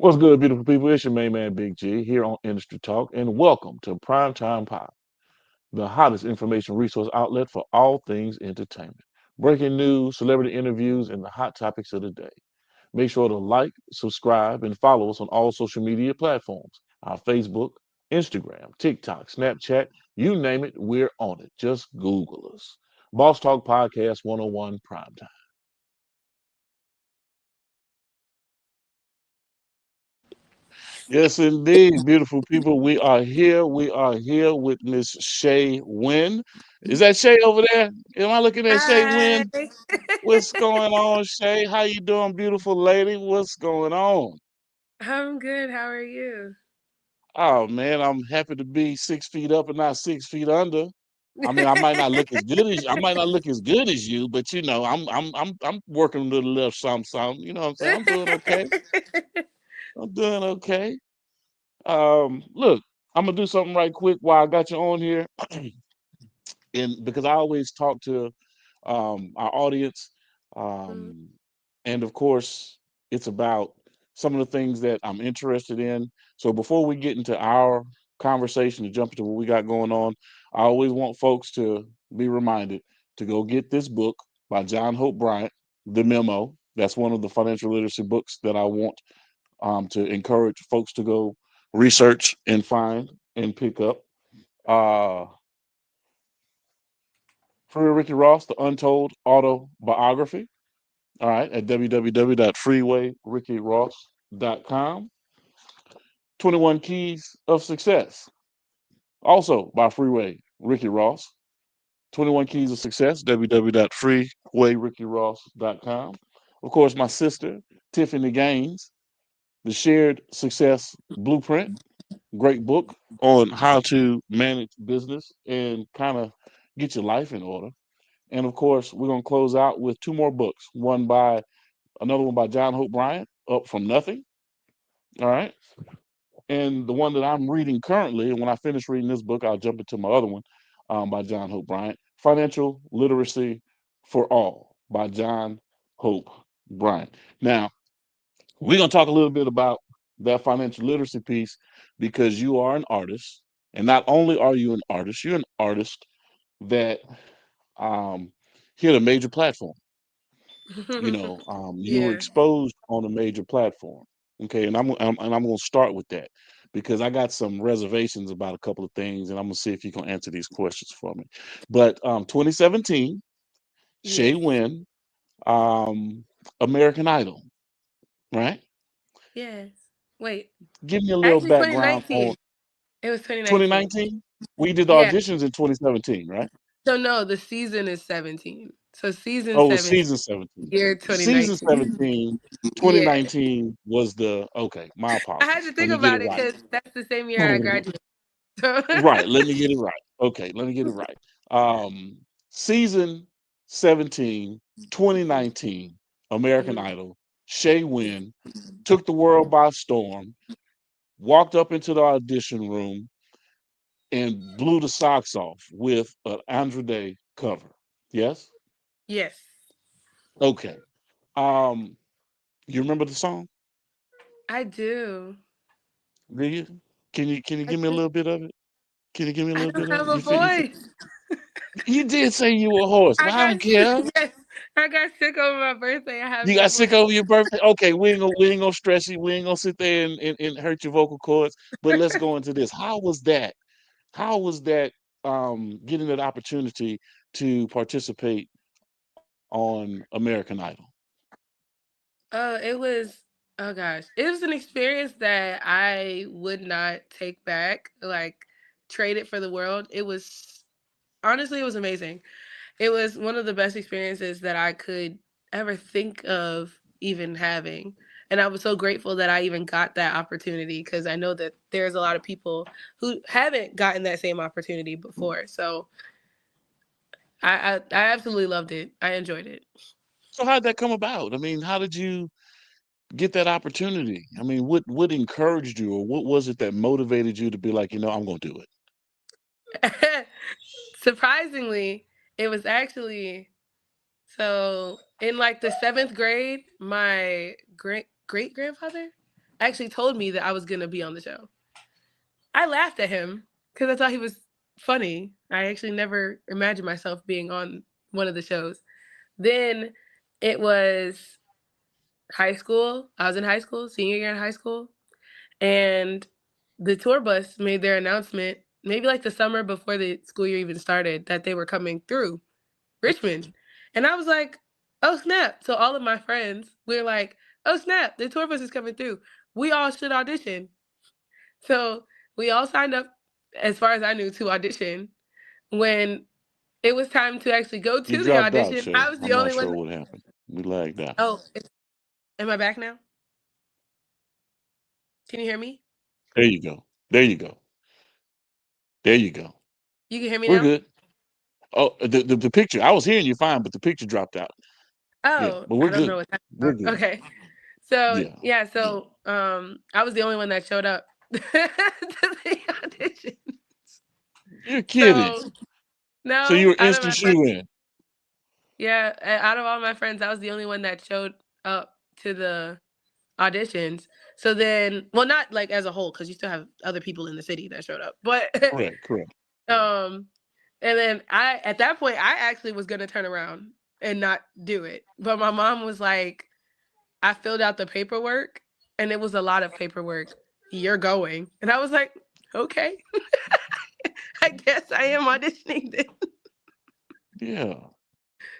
What's good, beautiful people? It's your main man, Big G, here on Industry Talk, and welcome to Primetime Pop, the hottest information resource outlet for all things entertainment. Breaking news, celebrity interviews, and the hot topics of the day. Make sure to like, subscribe, and follow us on all social media platforms. Our Facebook, Instagram, TikTok, Snapchat, you name it, we're on it. Just Google us. Boss Talk Podcast 101 Primetime. Yes, indeed, beautiful people. We are here. We are here with Miss Shayy Winn. Is that Shay over there? Am I looking at Shayy Hi. Winn? What's going on, Shay? How you doing, beautiful lady? What's going on? I'm good. How are you? Oh man, I'm happy to be 6 feet up and not 6 feet under. I mean, I might not look as good as you, but I'm working to the left some. You know what I'm saying? I'm doing okay. I'm doing okay. Look, I'm gonna do something right quick while I got you on here, and because I always talk to our audience, Mm, um, and of course, it's about some of the things that I'm interested in. So before we get into our conversation to jump into what we got going on, I always want folks to be reminded to go get this book by John Hope Bryant, The Memo. That's one of the financial literacy books that I want to encourage folks to go research and find and pick up. Uh, Free Ricky Ross, The Untold Autobiography. All right, at www.freewayRickyRoss.com. 21 Keys of Success, also by Freeway Ricky Ross. 21 Keys of Success, www.freewayRickyRoss.com. Of course, my sister, Tiffany Gaines, The Shared Success Blueprint. Great book on how to manage business and kind of get your life in order. And of course, we're gonna close out with two more books. Another one by John Hope Bryant, Up from Nothing. All right. And the one that I'm reading currently, and when I finish reading this book, I'll jump into my other one by John Hope Bryant, Financial Literacy for All by John Hope Bryant. Now, we're gonna talk a little bit about that financial literacy piece because you are an artist, and not only are you an artist, you're an artist that um, hit a major platform. You were yeah. exposed on a major platform. Okay, and I'm going to start with that because I got some reservations about a couple of things, and I'm going to see if you can answer these questions for me. But 2017, Shayy Yes. Winn, um, American Idol, right? Yes. Wait. Give me a little Actually, background on 2019. It was 2019. 2019. We did the Yeah. auditions in 2017, right? So no, the season is 17. So season Oh, it was 17, season 17. year Season 2019. 17, Yeah. 2019 was okay. My I had apologies. to Let think me get it about it right. because that's the same year I graduated. So Right. Let me get it right. Okay. Let me get it right. Um, Season 17, 2019, American Mhm. Idol, Shayy Winn took the world by storm, walked up into the audition room, and blew the socks off with an Andra Day cover. Yes? Yes. Okay. Um, you remember the song? I do. Do you? Can you I give me a do. little bit of it? Can you give me a I little don't bit of have it? a voice. You did say you were a horse, but I I got don't care. yes. I got sick over my birthday. I have You no got sick voice. over your birthday. Okay, we ain't gonna stress you. We ain't gonna sit there and hurt your vocal cords. But let's go into this. How was that? How was that getting that opportunity to participate on American Idol? It was oh gosh, it was an experience that I would not take back, like trade it for the world. It was honestly, it was amazing. It was one of the best experiences that I could ever think of even having. And I was so grateful that I even got that opportunity because I know that there's a lot of people who haven't gotten that same opportunity before. So I absolutely loved it. I enjoyed it. So how did that come about? I mean, how did you get that opportunity? I mean, what encouraged you, or what was it that motivated you to be like, I'm gonna do it? Surprisingly, it was actually so in like the seventh grade, my great grandfather. actually told me that I was gonna be on the show. I laughed at him because I thought he was funny. I actually never imagined myself being on one of the shows. Then it was high school. I was in high school, senior year in high school, and the tour bus made their announcement maybe like the summer before the school year even started that they were coming through Richmond. And I was like, oh snap. So all of my friends, we were like, oh snap, the tour bus is coming through. We all should audition. So we all signed up, as far as I knew, to audition. When it was time to actually go You to the dropped out, audition, Shay. I was the I'm not only sure one. what happened. We lagged out. Oh, am I back now? Can you hear me? There you go. There you go. There you go. You can hear me We're now? good. Oh, the picture. I was hearing you fine, but the picture dropped out. Yeah, Oh, but we're I don't know good. what We're happened. good. Okay. So Yeah. yeah, so I was the only one that showed up to the audition. You're kidding. So So you no, were out of instant my friends, shoe in. yeah, out of all my friends, I was the only one that showed up to the auditions. So then, well, not like as a whole, because you still have other people in the city that showed up. But Correct. Correct. um, and then at that point, I actually was gonna turn around and not do it, but my mom was like, I filled out the paperwork, and it was a lot of paperwork. You're going, and I was like, okay, I guess I am auditioning then. Yeah.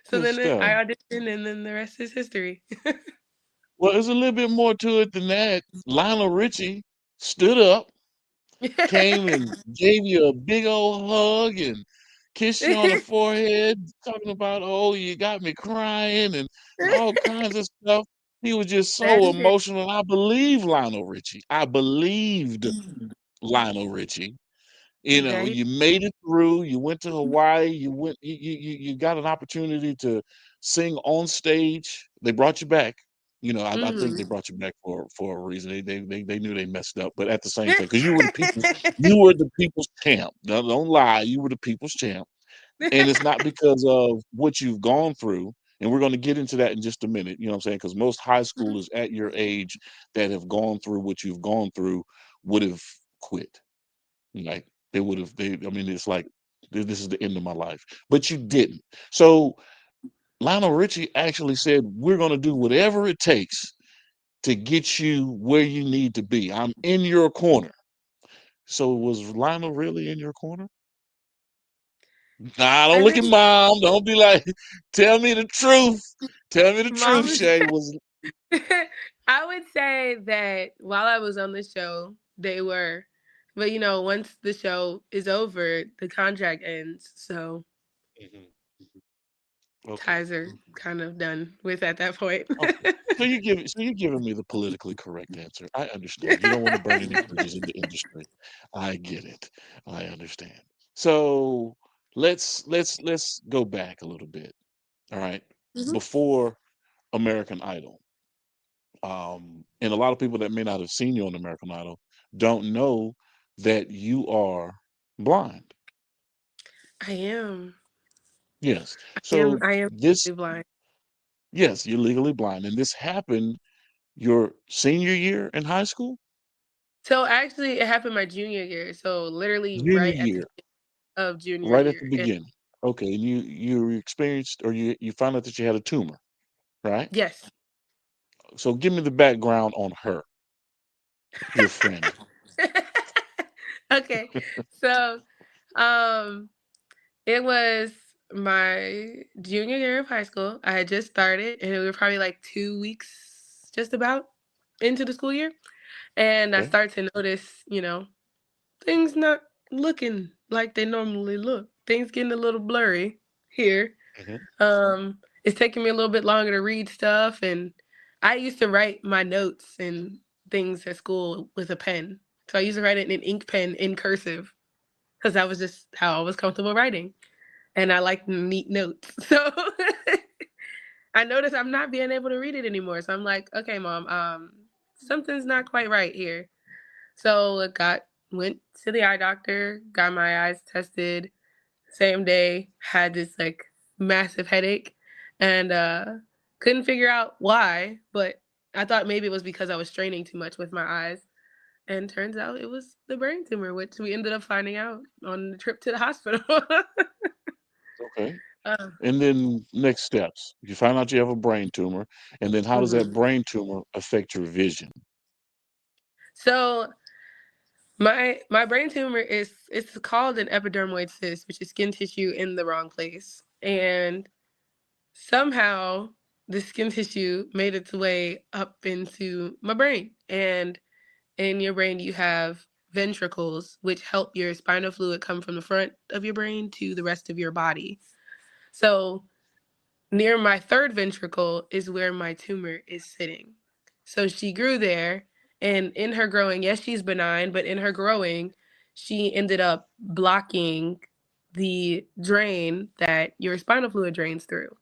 So Good then I stuff. auditioned, and then the rest is history. Well, there's a little bit more to it than that. Lionel Richie stood up, came and gave you a big old hug and kissed you on the forehead, talking about, oh, you got me crying and all kinds of stuff. He was just That so he did. emotional. I believe Lionel Richie. I believed Lionel Richie. You know, That he. you made it through. You went to Hawaii. You went. You got an opportunity to sing on stage. They brought you back. You know, I think they Mm-hmm. brought you back for a reason. They knew they messed up, but at the same time, because you were the people's champ. Don't lie, you were the people's champ, and it's not because of what you've gone through. And we're going to get into that in just a minute. You know what I'm saying? Because most high schoolers at your age that have gone through what you've gone through would have quit. Like they would have. They. I mean, it's like this is the end of my life, but you didn't. So Lionel Richie actually said, "We're going to do whatever it takes to get you where you need to be. I'm in your corner." So was Lionel really in your corner? Nah, don't I look at think mom. Don't be like, tell me the truth. Tell me the truth, mom was. Shay. Was I would say that while I was on the show, they were, but once the show is over, the contract ends, so Mhm. Okay. ties are kind of done with at that point. Okay. So you're giving me the politically correct answer. I understand. You don't want to burn any bridges in the industry. I get it. I understand. So let's go back a little bit. All right. Mhm. Before American Idol. And a lot of people that may not have seen you on American Idol don't know that you are blind. I am. Yes. I am. So I am this, blind. yes, you're legally blind, and this happened your senior year in high school, So actually, it happened my junior year. So literally, junior right at the year, beginning of junior right at the year. And beginning. Okay, and you experienced or you found out that you had a tumor, right? yes. So give me the background on her, your friend. Okay. So, um, it was my junior year of high school. I had just started, and we were probably like 2 weeks, just about into the school year. And I Okay. started to notice, things not looking like they normally look. Things getting a little blurry here. Hmm. It's taking me a little bit longer to read stuff, and I used to write my notes and things at school with a pen. So I used to write it in an ink pen in cursive because that was just how I was comfortable writing, and I like neat notes. So I noticed I'm not being able to read it anymore. So I'm like, okay, mom, something's not quite right here. So I went to the eye doctor, got my eyes tested, same day, had this like massive headache, and couldn't figure out why, but I thought maybe it was because I was straining too much with my eyes. And turns out it was the brain tumor, which we ended up finding out on the trip to the hospital. Okay. uh, And then next steps. You find out you have a brain tumor, and then how does that mhm. brain tumor affect your vision? So my brain tumor is it's called an epidermoid cyst, which is skin tissue in the wrong place, and somehow the skin tissue made its way up into my brain. And in your brain, you have ventricles, which help your spinal fluid come from the front of your brain to the rest of your body. So near my third ventricle is where my tumor is sitting. So she grew there, and in her growing, yes, she's benign, but in her growing, she ended up blocking the drain that your spinal fluid drains through.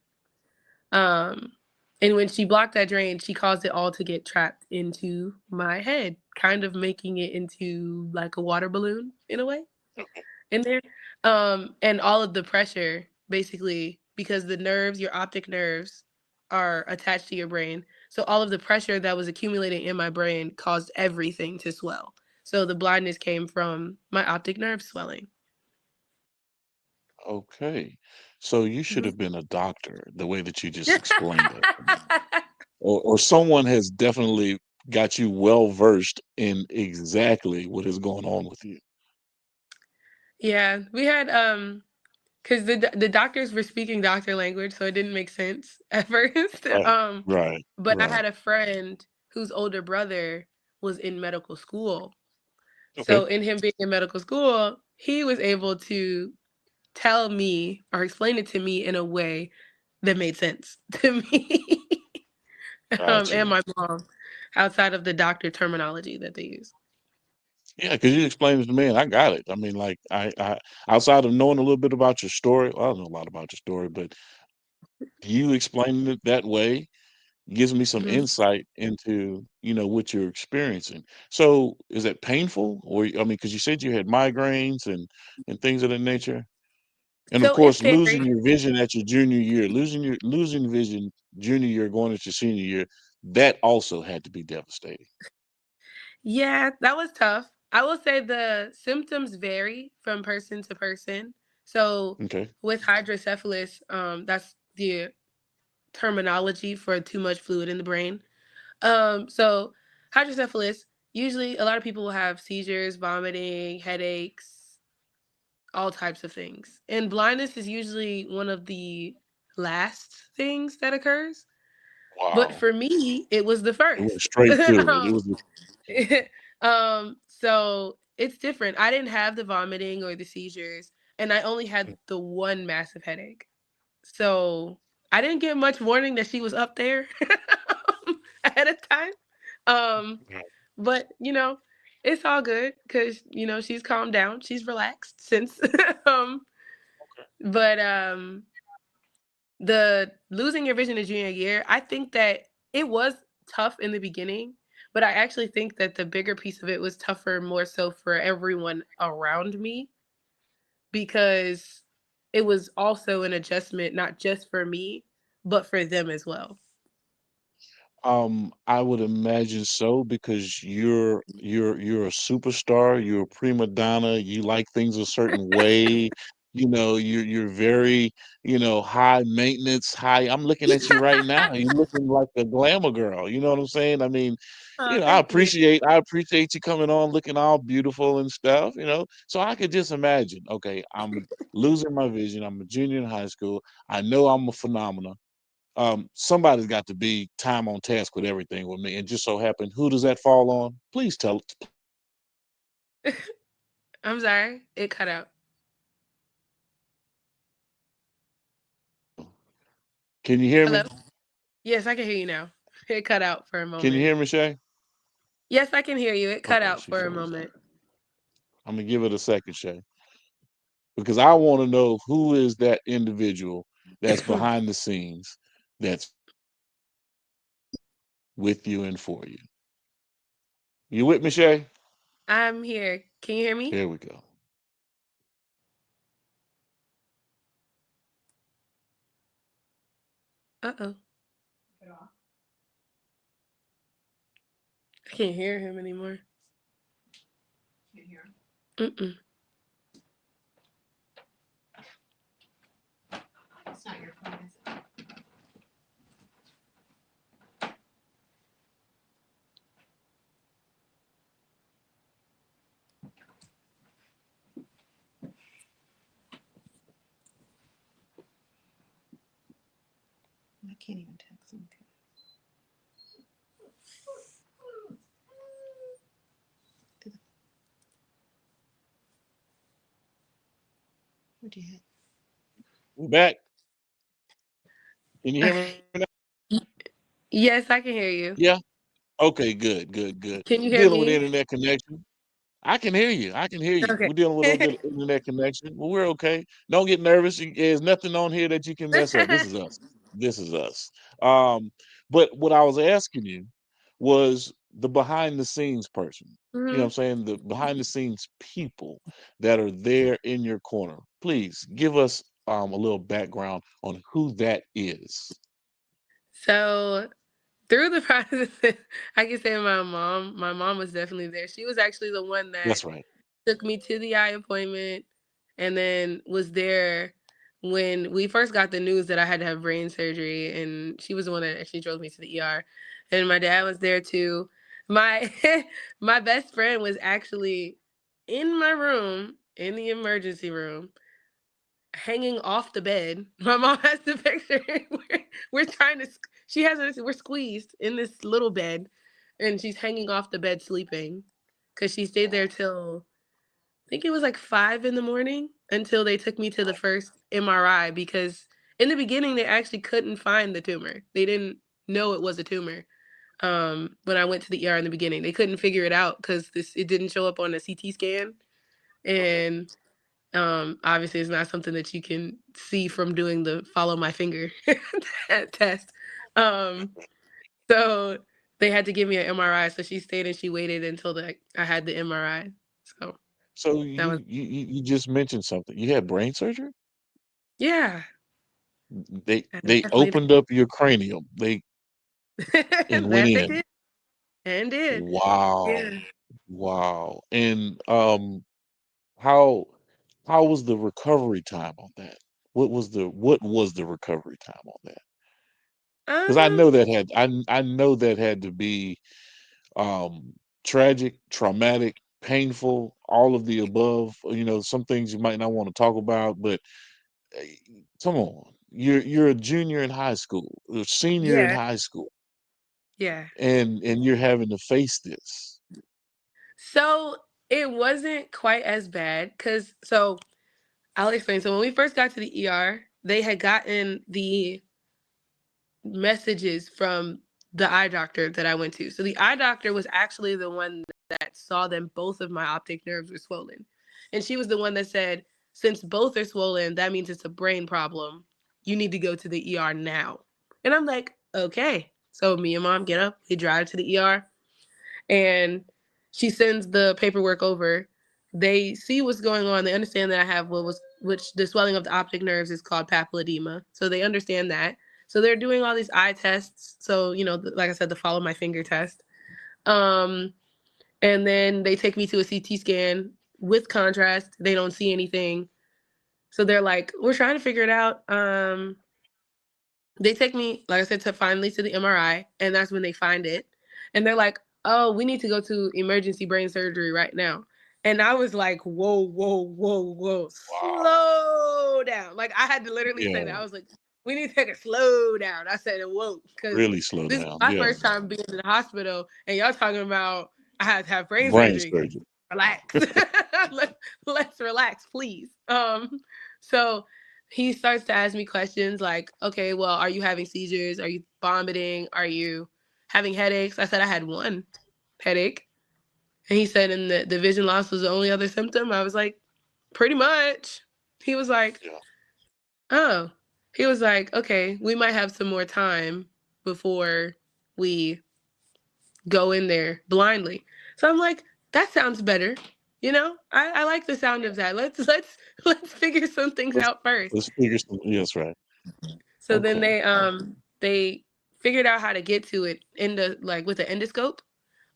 Um, and when she blocked that drain, she caused it all to get trapped into my head, kind of making it into like a water balloon in a way in there. And all of the pressure, basically, because the nerves, your optic nerves, are attached to your brain. So all of the pressure that was accumulating in my brain caused everything to swell. So the blindness came from my optic nerve swelling. Okay. So you should Mhm. have been a doctor, the way that you just explained that to me. Or someone has definitely got you well versed in exactly what is going on with you. Yeah, we had because the doctors were speaking doctor language, so it didn't make sense at first. Right. Right. But I Right. had a friend whose older brother was in medical school. So Okay. in him being in medical school, he was able to tell me or explain it to me in a way that made sense to me and Gotcha. my mom, outside of the doctor terminology that they use. Yeah, because you explained it to me and I got it. I mean, like outside of knowing a little bit about your story, well, I don't know a lot about your story, but you explaining it that way gives me some Mhm. insight into, what you're experiencing. So is that painful? Or I mean, because you said you had migraines and things of that nature. And of So it course, losing varied. your vision at your junior year, losing vision junior year going into senior year, that also had to be devastating. Yeah, that was tough. I will say the symptoms vary from person to person. So Okay. with hydrocephalus, that's the terminology for too much fluid in the brain. So hydrocephalus, usually a lot of people will have seizures, vomiting, headaches, all types of things. And blindness is usually one of the last things that occurs. But Wow. for me, it was the It went first. straight through it. It was So it's different. I didn't have the vomiting or the seizures, and I only had the one massive headache. So I didn't get much warning that she was up there ahead of time. Um, but it's all good because she's calmed down, she's relaxed since. um, but the losing your vision in junior year, I think that it was tough in the beginning, but I actually think that the bigger piece of it was tougher more so for everyone around me because it was also an adjustment, not just for me, but for them as well. I would imagine so because you're a superstar, you're a prima donna, you like things a certain way, you're very, high maintenance, high. I'm looking at you right now. You're looking like a glamour girl. You know what I'm saying? I mean, Oh, I thank you. appreciate you coming on looking all beautiful and stuff. So I could just imagine, okay, I'm losing my vision. I'm a junior in high school. I know I'm a phenomenon. Somebody's got to be time on task with everything with me. And just so happened, who does that fall on? Please tell. I'm sorry, it cut out. Can you hear Hello? me? Yes, I can hear you now. It cut out for a Can you moment. hear me, Shay? Yes, I can hear you. It cut Okay, out she for a froze. moment. I'm gonna give it a second, Shay, because I want to know who is that individual that's behind the scenes, that's with you and for you. You with me, Shay? I'm here. Can you hear me? Here we go. Uh-oh. I can't hear him anymore. Mm-mm. I can't even text him. Where'd you head? We're back. Can you hear me now? Okay. Yes, I can hear you. Yeah. Okay. Good. Good. Good. Can you hear Dealing with me? internet connection. I can hear you. I can hear you. Okay. We're dealing with a little bit of internet connection, but we're okay. Don't get nervous. There's nothing on here that you can mess up. This is us. This is us. Um, but what I was asking you was the behind the scenes person. You know what hmm I'm saying? The behind the scenes people that are there in your corner. Please give us a little background on who that is. So through the process, I can say my mom. My mom was definitely there. She was actually the one that That's right. took me to the eye appointment, and then was there when we first got the news that I had to have brain surgery. And she was the one that actually drove me to the ER. And my dad was there too. My my best friend was actually in my room in the emergency room hanging off the bed. My mom has the picture. We're trying to. She has us. We're squeezed in this little bed, and she's hanging off the bed sleeping, because she stayed there till I think it was like 5 in the morning until they took me to the first MRI, because in the beginning they actually couldn't find the tumor. They didn't know it was a tumor. When I went to the ER in the beginning, they couldn't figure it out because this it didn't show up on a CT scan, Okay. and obviously, it's not something that you can see from doing the follow my finger test. Um, so they had to give me an MRI. So she stayed and she waited until I had the MRI. So So that was you just mentioned something. You had brain surgery? yeah. I They definitely opened up your cranium. They and went that they in. did and did. Wow. Yeah. Wow. And how how was the recovery time on that? What was the recovery time on that? Because Um. I know that had to be um tragic, traumatic, painful, all of the above. You know, some things you might not want to talk about, but eh, come on. You're a junior in high school, a senior in Yeah. high school, Yeah. and you're having to face this. So it wasn't quite as bad because I'll explain. So when we first got to the ER, they had gotten the messages from the eye doctor that I went to. So the eye doctor was actually the one that saw them both of my optic nerves were swollen. And she was the one that said, since both are swollen, that means it's a brain problem. You need to go to the ER now. And I'm like, okay. So me and mom get up, we drive to the ER, and she sends the paperwork over. They see what's going on. They understand that I have which the swelling of the optic nerves is called papilledema. So they understand that. So they're doing all these eye tests. So like I said, the follow my finger test. Um, and then they take me to a CT scan with contrast. They don't see anything. So they're like, we're trying to figure it out. They take me, like I said, to finally to the MRI, and that's when they find it. And they're like, "Oh, we need to go to emergency brain surgery right now." And I was like, "Whoa, whoa, whoa, whoa, Wow. slow down!" Like I had to literally say that. Yeah. I was like, "We need to take a slow down." I said, "Whoa," because Really slow this is down. my Yeah. first time being in the hospital, and y'all talking about I had to have brain Brain surgery. surgery. Relax. Let's relax, please. So he starts to ask me questions like, okay, well, are you having seizures? Are you vomiting? Are you having headaches? I said I had one headache. And he said, and the vision loss was the only other symptom. I was like, pretty much. He was like, Yeah. oh. He was like, okay, we might have some more time before we go in there blindly. So I'm like, that sounds better. I like the sound of that. Let's figure some things Let's out first. let's figure some. Yes, right. So then Okay. they figured out how to get to it in the like with the endoscope.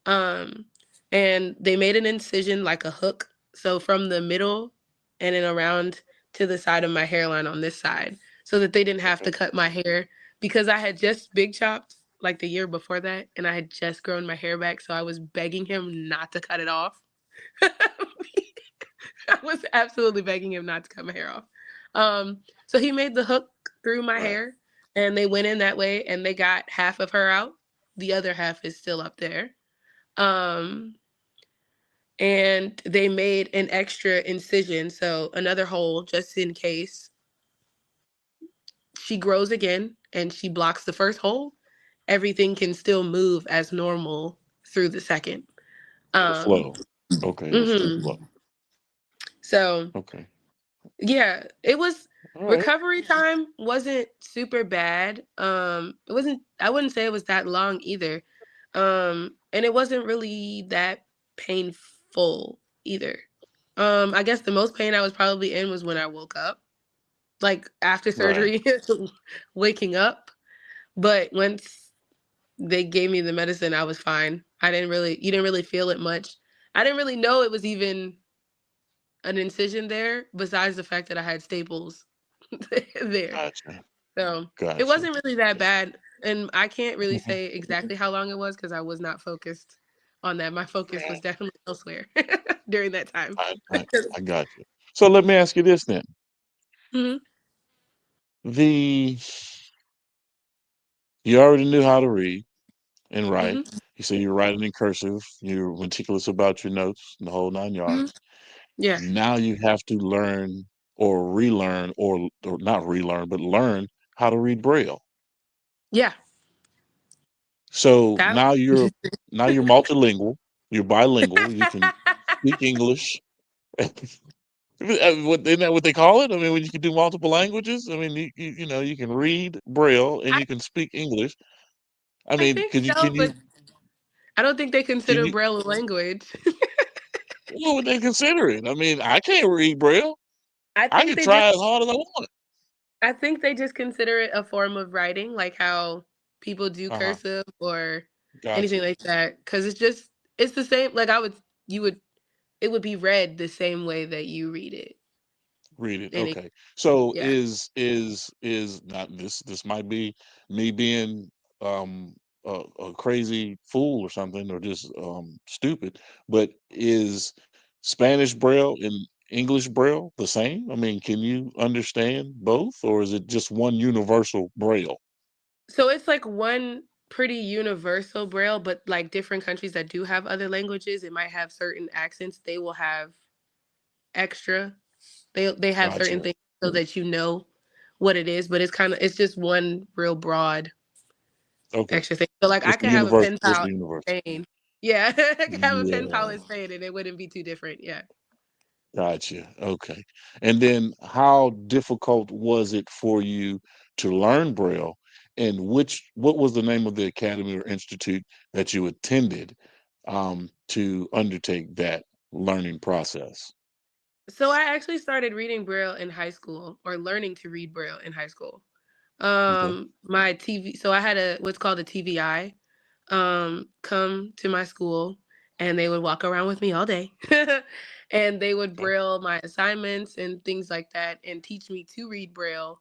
Um, and they made an incision like a hook. So from the middle and then around to the side of my hairline on this side, so that they didn't have to Okay. cut my hair because I had just big chopped like the year before that and I had just grown my hair back. So I was begging him not to cut it off. I was absolutely begging him not to cut my hair off. So he made the hook through my Right. hair and they went in that way and they got half of her out. The other half is still up there. Um, and they made an extra incision, so another hole just in case she grows again and she blocks the first hole, everything can still move as normal through the second. It'll Um, flow. Okay, it'll still mhm. flow. So Okay. yeah, it was All right. recovery time wasn't super bad. It wasn't I wouldn't say it was that long either. And it wasn't really that painful either. I guess the most pain I was probably in was when I woke up, like after Right. surgery, waking up. But once they gave me the medicine, I was fine. You didn't really feel it much. I didn't really know it was even an incision there, besides the fact that I had staples there. Gotcha. So it Gotcha. wasn't really that Yeah. bad. And I can't really Mhm. say exactly how long it was because I was not focused on that. My focus was Right. definitely elsewhere during that time. I, I I got you. So let me ask you this then. Hmm. The You already knew how to read and write. Hmm. You say you're writing in cursive. You're meticulous about your notes, the whole nine Hmm. yards. Yeah. Now you have to learn or relearn or not relearn, but learn how to read Braille. Yeah. So That now was you're multilingual. You're bilingual. You can speak English. Isn't that what they call it? I mean, when you can do multiple languages, I mean, you can read Braille and I, you can speak English. I I mean, think so, but I don't think they can consider you, Braille a language. what would they consider it? I mean, I can't read Braille. I I think can they just try as hard as I want. I think they just consider it a form of writing, like how people do Uh huh. cursive or anything Gotcha. like that. Because it's the same. Like you would, it would be read the same way that you read it. Read it. And it, Okay. So yeah. is not this? This might be me being um a crazy fool or something, or just stupid. But is Spanish Braille and English Braille the same? I mean, can you understand both, or is it just one universal Braille? So it's like one pretty universal Braille, but like different countries that do have other languages, it might have certain accents. They will have extra. They have certain Gotcha. things so that you know what it is, but it's just one real broad Okay. extra thing. So like I It's the could have a universal. pen It's pal the universal. in Spain. Yeah, I could have a pen pal Yeah. in Spain and it wouldn't be too different. Yeah. Gotcha. Okay. And then how difficult was it for you to learn Braille? And what was the name of the academy or institute that you attended to undertake that learning process? So I actually started reading Braille in high school or learning to read Braille in high school. Okay. My TV, so I had a what's called a TVI come to my school and they would walk around with me all day. And they would Okay. Braille my assignments and things like that and teach me to read Braille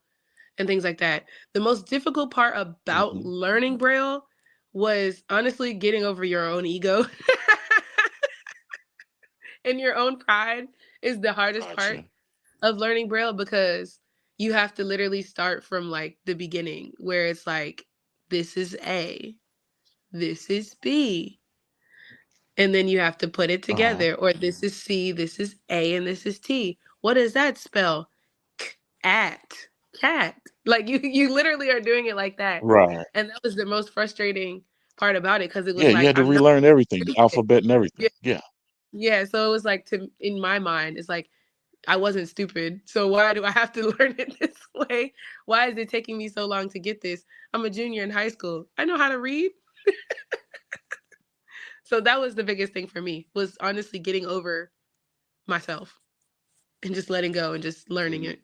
and things like that. The most difficult part about Hmm. learning Braille was honestly getting over your own ego and your own pride is the hardest part Gotcha. of learning Braille because you have to literally start from like the beginning where it's like, this is A, this is B, and then you have to put it Uh-huh. together, or this is C, this is A, and this is T. What does that spell? At cat. Like you literally are doing it like that. Right. And that was the most frustrating part about it because it Yeah, was you like had to I'm not relearn everything, the stupid. alphabet and everything. Yeah. Yeah. Yeah. So it was like to in my mind, it's like I wasn't stupid. So why do I have to learn it this way? Why is it taking me so long to get this? I'm a junior in high school. I know how to read. So that was the biggest thing for me was honestly getting over myself and just letting go and just learning it.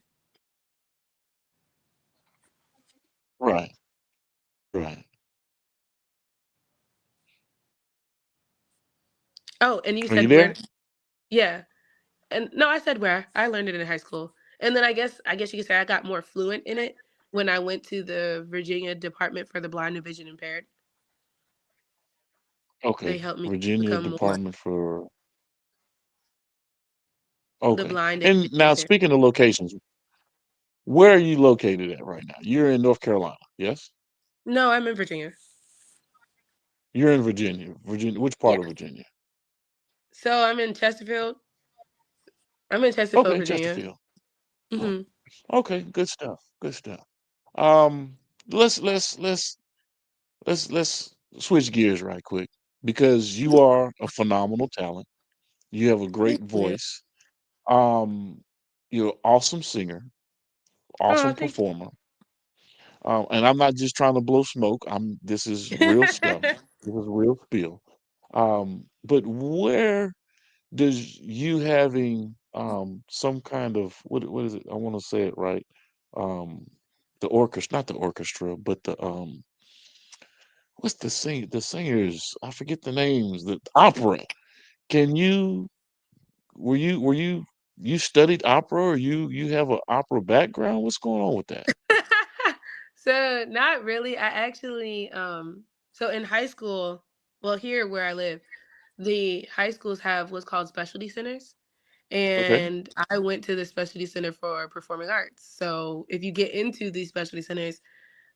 Right. Right. Oh, and you Are you said there? where? Yeah. And no, I said where. I learned it in high school. And then I guess you could say I got more fluent in it when I went to the Virginia Department for the Blind and Vision Impaired. They Okay, helped me Virginia become more Department for. the Okay, blind and and visually now impaired. speaking of locations, where are you located at right now? You're in North Carolina, yes? No, I'm in Virginia. You're in Virginia. Virginia, which Yeah. part of Virginia? So I'm in Chesterfield. I'm in Chesterfield, Okay, Virginia. Chesterfield. Oh, Hmm. okay, good stuff. Good stuff. Um, let's switch gears right quick because you are a phenomenal talent. You have a great Thank you. voice. Um, you're an awesome singer, Oh, awesome thank you. performer. And I'm not just trying to blow smoke. This is real stuff. This is real spiel. But where does you having some kind of what is it? I want to say it right. Um, the orchestra, not the orchestra, but the what's the singers? I forget the names. The opera. Can you were you you studied opera or you have an opera background? What's going on with that? So not really. I actually so in high school, well here where I live, the high schools have what's called specialty centers. Okay. And I went to the specialty center for performing arts. So if you get into these specialty centers,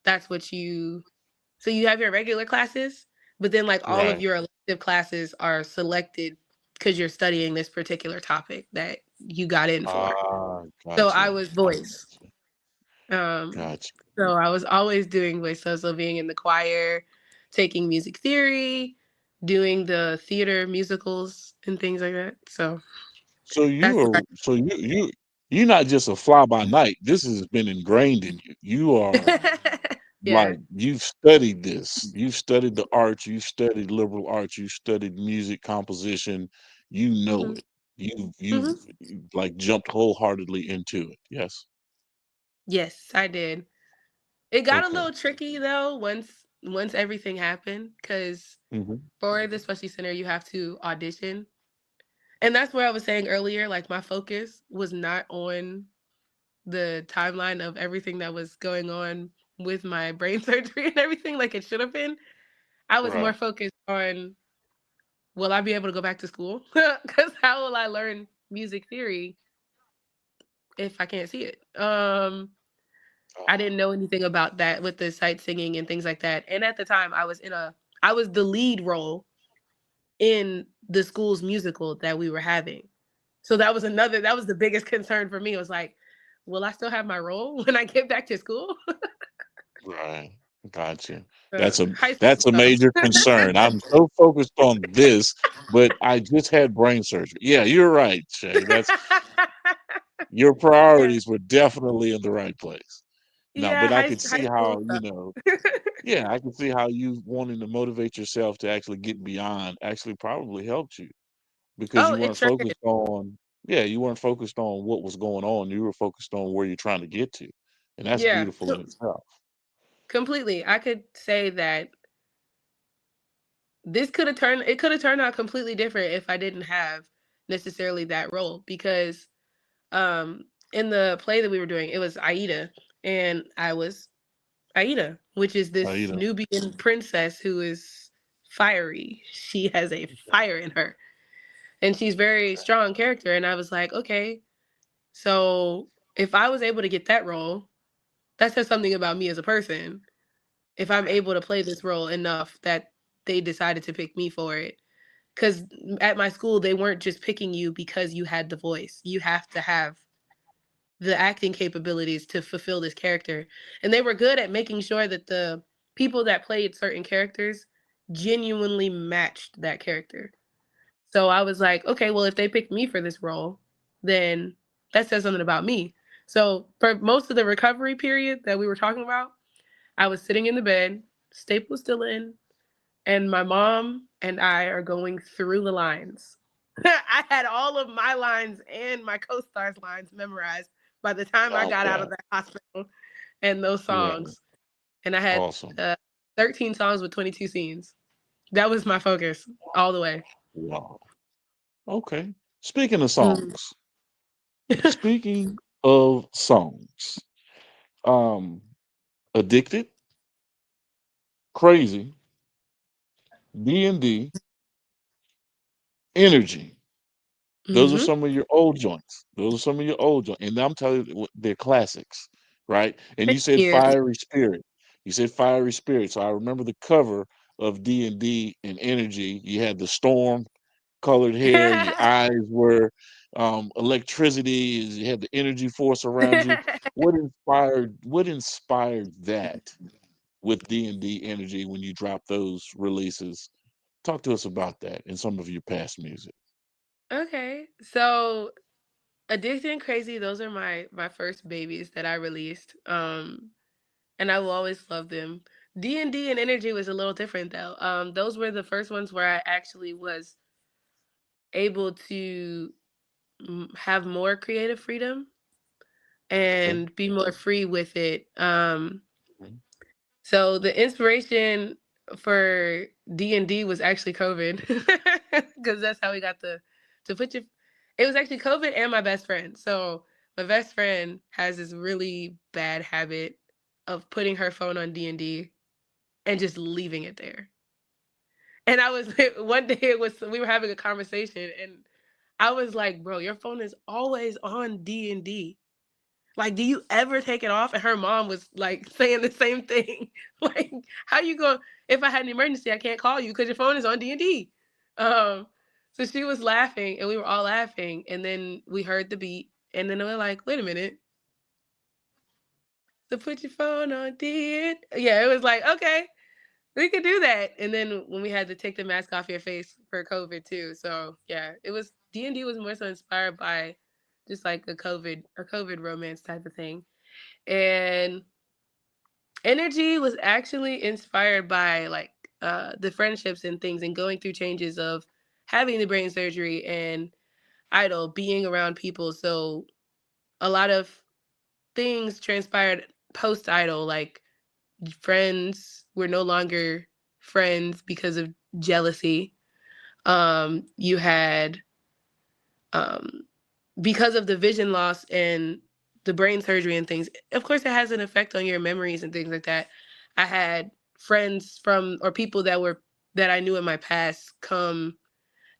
that's what you so you have your regular classes, but then like all of Right. your elective classes are selected because you're studying this particular topic that you got in for. Ah, So I gotcha. was I voice. gotcha. Um, Gotcha. so I was always doing voice. So being in the choir, taking music theory, doing the theater musicals and things like that. So So that's where you're not just a fly by night. This has been ingrained in you. You are yeah. like you've studied this. You've studied the arts. You've studied liberal arts. You've studied music composition. You know Hmm. it. You've Hmm. like jumped wholeheartedly into it. Yes. Yes, I did. It got a Okay. little tricky though once everything happened because Hmm. for the specialty center you have to audition, and that's where I was saying earlier. Like my focus was not on the timeline of everything that was going on with my brain surgery and everything like it should have been. I was more Right. focused on will I be able to go back to school? Because how will I learn music theory if I can't see it? I Uh, didn't know anything about that with the sight singing and things like that. And at the time, I was the lead role in the school's musical that we were having. So that was the biggest concern for me. It was like, will I still have my role when I get back to school? right. Gotcha. That's a High school that's a stuff. major concern. I'm so focused on this, but I just had brain surgery. Yeah, you're right, Shay. That's your Yeah, priorities were definitely in the right place. No, yeah, but I could high see school how, stuff. yeah, I can see how you wanting to motivate yourself to actually get beyond actually probably helped you because Oh, you it weren't sure did. focused on, yeah, you weren't focused on what was going on. You were focused on where you're trying to get to. And that's Yeah, beautiful in itself. completely. I could say that it could have turned out completely different if I didn't have necessarily that role because in the play that we were doing, it was Aida, and I was Aida, which is You this know, Nubian princess who is fiery. She has a fire in her, and she's very strong character. And I was like, okay, so if I was able to get that role, that says something about me as a person. If I'm able to play this role enough that they decided to pick me for it. Because at my school, they weren't just picking you because you had the voice. You have to have the acting capabilities to fulfill this character. And they were good at making sure that the people that played certain characters genuinely matched that character. So I was like, okay, well, if they picked me for this role, then that says something about me. So for most of the recovery period that we were talking about, I was sitting in the bed, staples still in, and my mom and I are going through the lines. I had all of my lines and my co-stars lines memorized by the time I love got out of that. that hospital and those Right. songs. And I had Awesome. uh, 13 songs with 22 scenes. That was my focus all the way. Wow. Okay. Speaking of Mm. songs, speaking of songs, um, Addicted, Crazy, D&D, Energy. Those are Mm-hmm. some of your old joints. Those are some of your old joints. And I'm telling you, they're classics, right? And you Thank said you. Fiery Spirit. You said Fiery Spirit. So I remember the cover of D&D and Energy. You had the storm colored hair. Your eyes were electricity. You had the energy force around you. What inspired that with D&D Energy when you dropped those releases? Talk to us about that and some of your past music. Okay. So Addicted and Crazy, those are my first babies that I released. And I will always love them. D&D and Energy was a little different though. Those were the first ones where I actually was able to have more creative freedom Okay. and be more free with it. Mhm. So the inspiration for D&D was actually COVID, because that's how we got the to put your. It was actually COVID and my best friend. So my best friend has this really bad habit of putting her phone on D&D and just leaving it there. And I was one day it was we were having a conversation and I was like, "Bro, your phone is always on D&D. Like, do you ever take it off?" And her mom was like saying the same thing. Like, how you go if I had an emergency, I can't call you because your phone is on D&D. Um, so she was laughing and we were all laughing. And then we heard the beat. And then we were like, wait a minute. So put your phone on D. Yeah, it was like, okay, we could do that. And then when we had to take the mask off your face for COVID too. So yeah, it was D&D was more so inspired by just like a COVID romance type of thing. And Energy was actually inspired by like the friendships and things and going through changes of having the brain surgery and idol being around people. So a lot of things transpired post idol, like friends were no longer friends because of jealousy. You had um because of the vision loss and the brain surgery and things, of course, it has an effect on your memories and things like that. I had friends from or people that I knew in my past come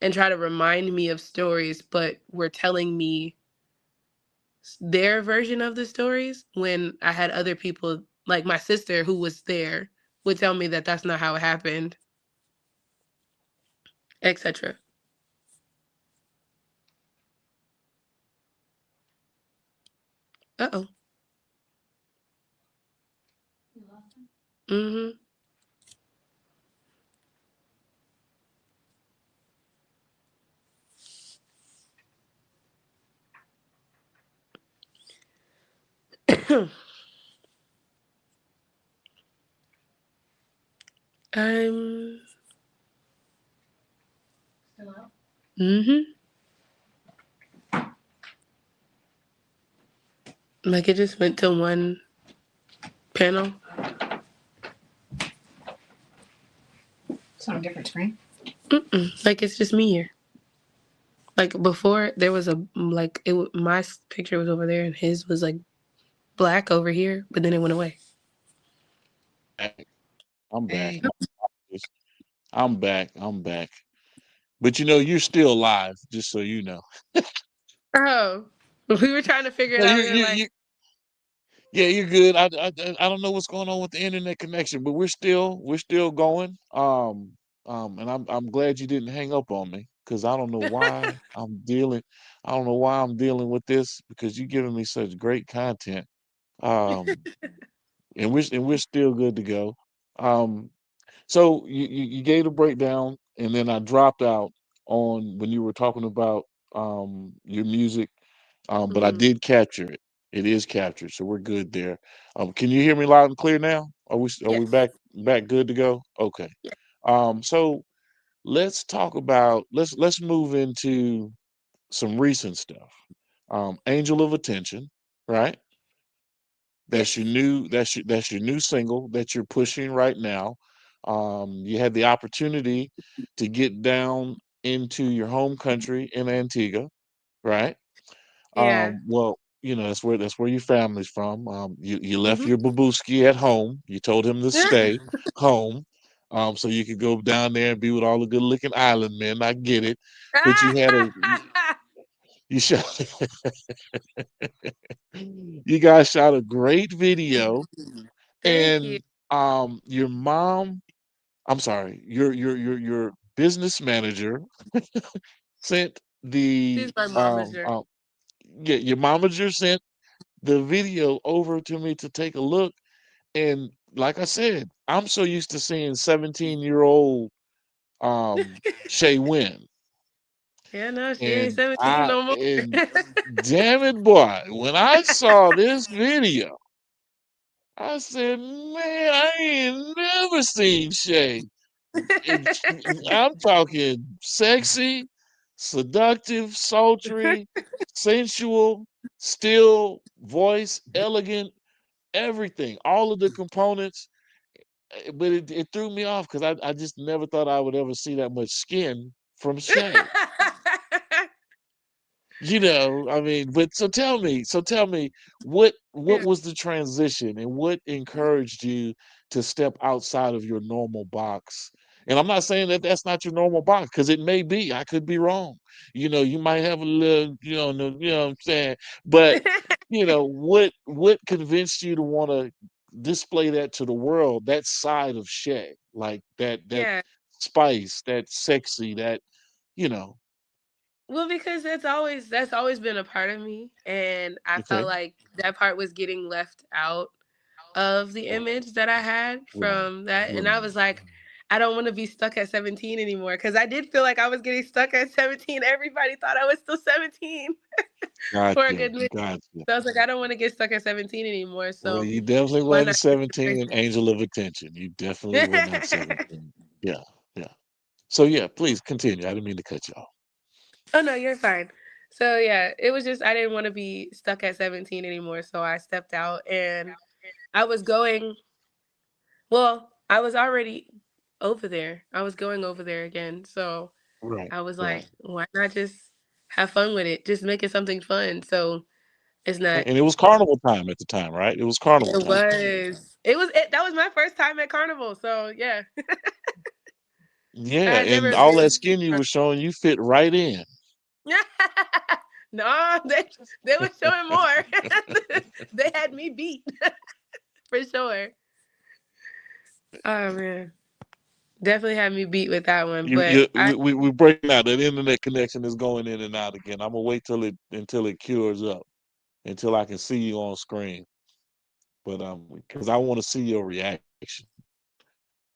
and try to remind me of stories, but were telling me their version of the stories when I had other people, like my sister who was there, would tell me that that's not how it happened, etc. Uh oh. Mm-hmm. I'm. Mm-hmm. Like it just went to one panel. It's on a different screen. Mm-mm. Like it's just me here. Like before, there was a like my picture was over there and his was like black over here, but then it went away. I'm back. I'm back. Hey, I'm back. I'm back. But you're still live, just so you know. Oh, we were trying to figure it No, out. you're We were you like, you yeah, you're good. I don't know what's going on with the internet connection, but we're still going. And I'm glad you didn't hang up on me because I don't know why I'm dealing with this because you're giving me such great content. Um, and we're still good to go. Um, So you gave a breakdown, and then I dropped out on when you were talking about your music, but I mm, did capture it. It is captured, so we're good there. Can you hear me loud and clear now? Are we yes, back good to go? Okay. yeah, So let's move into some recent stuff. Angel of Attention, right? yes, That's your new single that you're pushing right now. You had the opportunity to get down into your home country in Antigua, right? Yeah. Well, that's where your family's from. You left Hmm. your babuski at home. You told him to stay home, so you could go down there and be with all the good-looking island men. I get it, but you shot you guys shot a great video, Thank you. and your mom, I'm sorry, your business manager sent She's the my momager. yeah, your momager sent the video over to me to take a look. And like I said, I'm so used to seeing 17-year-old Shayy Winn. Yeah, no, she ain't And 17 no more. damn it, boy, when I saw this video, I said, man, I ain't never seen Shay. It's, I'm talking sexy, seductive, sultry, sensual, still voice, elegant, everything, all of the components. But it threw me off because I just never thought I would ever see that much skin from Shay. I mean, but so tell me, what Yeah, was the transition and what encouraged you to step outside of your normal box? And I'm not saying that that's not your normal box because it may be. I could be wrong. You might have a little, what I'm saying. But what convinced you to want to display that to the world, that side of Shay, like that yeah. spice, that sexy, that you know. Well, because that's always been a part of me, and I felt Okay, like that part was getting left out of the right, image that I had right, from that, and I right. was like, I don't want to be stuck at 17 anymore because I did feel like I was getting stuck at 17. Everybody thought I was still 17 for a Gotcha, good minute. gotcha. So I was like, I don't want to get stuck at 17 anymore. Well, So you definitely why wasn't not? 17, angel of attention. You definitely were not 17. Yeah, yeah. So yeah, please continue. I didn't mean to cut you off. Oh no, you're fine. So yeah, it was just I didn't want to be stuck at 17 anymore, so I stepped out and I was going, well, I was already over there. I was going over there again. So Right, I was like, right. why not just have fun with it? Just make it something fun. So it's not. And it was carnival time at the time, right? It was carnival It time. was. It was. That was my first time at Carnival. So yeah, I Yeah, had and never all that been. skin you were showing, you fit right in. No, they were showing more. They had me beat for sure. Oh man, definitely had me beat with that one. You, But you, we're breaking out. That internet connection is going in and out again. I'm gonna wait until it cures up, until I can see you on screen. But because I want to see your reaction.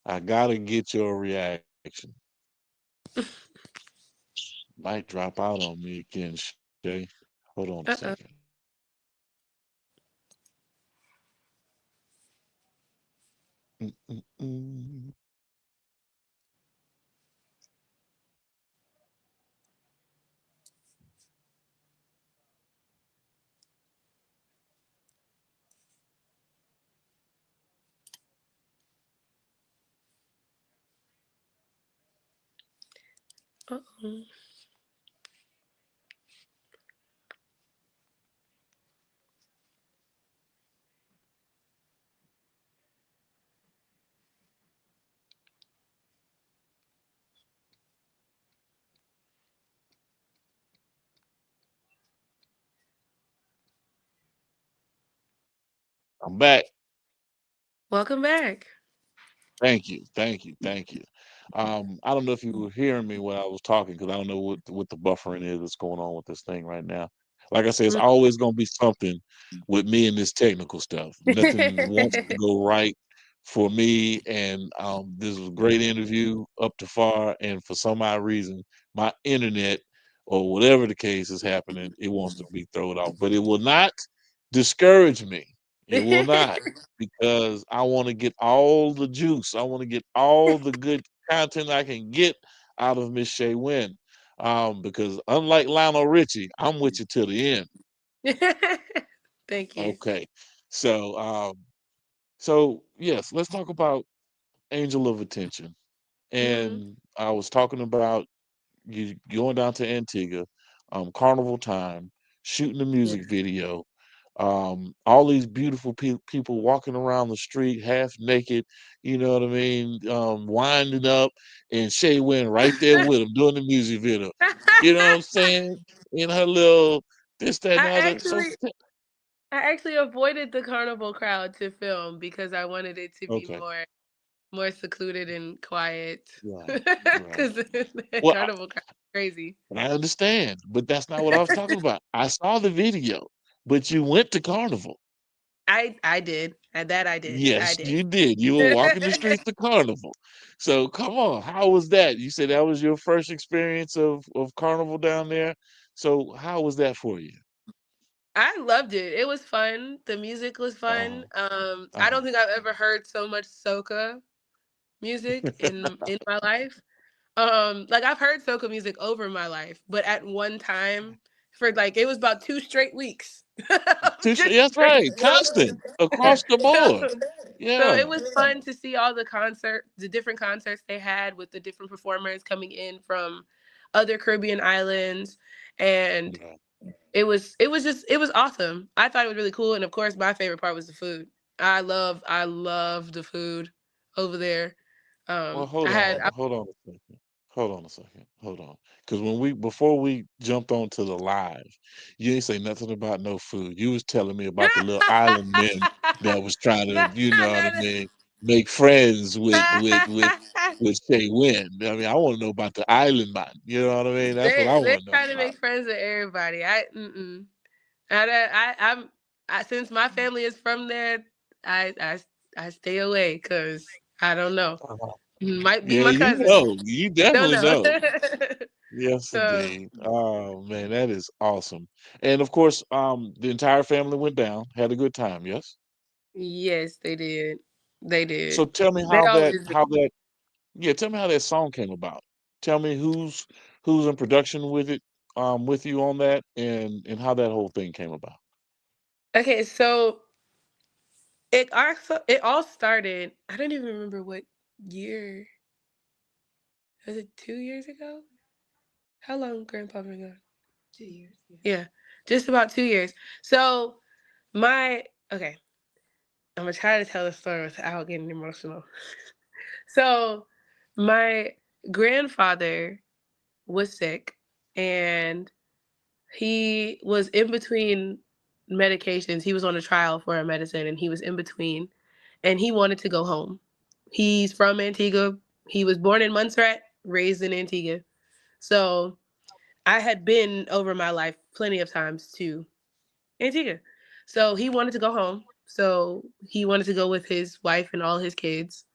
I gotta get your reaction. Might drop out on me again, Shay. Hold on a uh second. oh. Mm-mm-mm. Uh-oh. I'm back. Welcome back. Thank you, thank you, thank you. I don't know if you were hearing me when I was talking because I don't know what the buffering is that's going on with this thing right now. Like I said, it's Mm. always going to be something with me and this technical stuff. Nothing wants to go right for me, and this was a great interview up to far, and for some odd reason, my internet or whatever the case is happening, it wants to be thrown off, but it will not discourage me. It will not because I want to get all the juice. I want to get all the good content I can get out of Miss Shayy Winn. Because unlike Lionel Richie, I'm with you till the end. Thank you. Okay. So so yes, let's talk about Angel of Attention. Hmm. And I was talking about you going down to Antigua, carnival time, shooting the Yeah. music video, all these beautiful people walking around the street half naked, you know what I mean, winding up, and Shayy Winn right there with them doing the music video. You know what I'm saying? In her little this, that, and I the other. So, I actually avoided the carnival crowd to film because I wanted it to be okay, more secluded and quiet. right, right. Because the Well, carnival crowd is crazy. I understand, but that's not what I was talking about. I saw the video, but you went to Carnival. I did. That I Yes, did. you did. You were walking the streets of Carnival. So come on, how was that? You said that was your first experience of Carnival down there. So how was that for you? I loved it. It was fun. The music was Uh-huh. fun. I Uh-huh. don't think I've ever heard so much soca music in my life. Like I've heard soca music over my life, but at one time for like it was about 2 straight weeks. Just That's straight right. Constant soca. across the board. So Yeah. it was fun to see all the different concerts they had with the different performers coming in from other Caribbean islands, and Yeah. it was awesome. I thought it was really cool, and of course, my favorite part was the food. I love the food over there. Well, I had hold on a second. Hold on a second. Hold on. Because before we jumped onto the live, you ain't say nothing about no food. You was telling me about the little island men that was trying to, no, you know what I no, mean, make friends no. with Shayy Winn. I mean, I want to know about the island man. You know what I mean? That's what I They want to know try to about. make friends with everybody. I'm since my family is from there, I I I stay away because I don't know. Uh-huh. Might be Yeah, my you cousin. know. You Don't definitely know. know. Yes, So indeed. Oh man, that is awesome. And of course, the entire family went down, had a good time. Yes. yes, they did. They So did. tell me They always do. how that yeah, tell me how that song came about. Tell me who's in production with it, with you on that, and how that whole thing came about. Okay, so it all started. I don't even remember what year. Was it 2 years ago? How long Grandpa been gone? 2 years. Yeah. Yeah, just about 2 years. So my okay, I'm gonna try to tell the story without getting emotional. So my grandfather was sick, and he was in between medications. He was on a trial for a medicine, and he was in between, and he wanted to go home. He's from Antigua. He was born in Montserrat, raised in Antigua. So I had been over my life plenty of times to Antigua. So he wanted to go home. So he wanted to go with his wife and all his kids.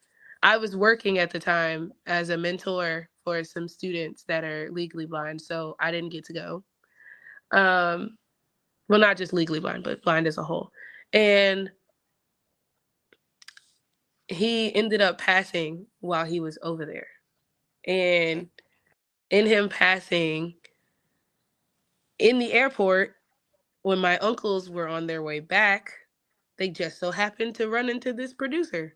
I was working at the time as a mentor for some students that are legally blind, so I didn't get to go. Um, well, not just legally blind, but blind as a whole. And he ended up passing while he was over there. And in him passing in the airport, when my uncles were on their way back, they just so happened to run into this producer,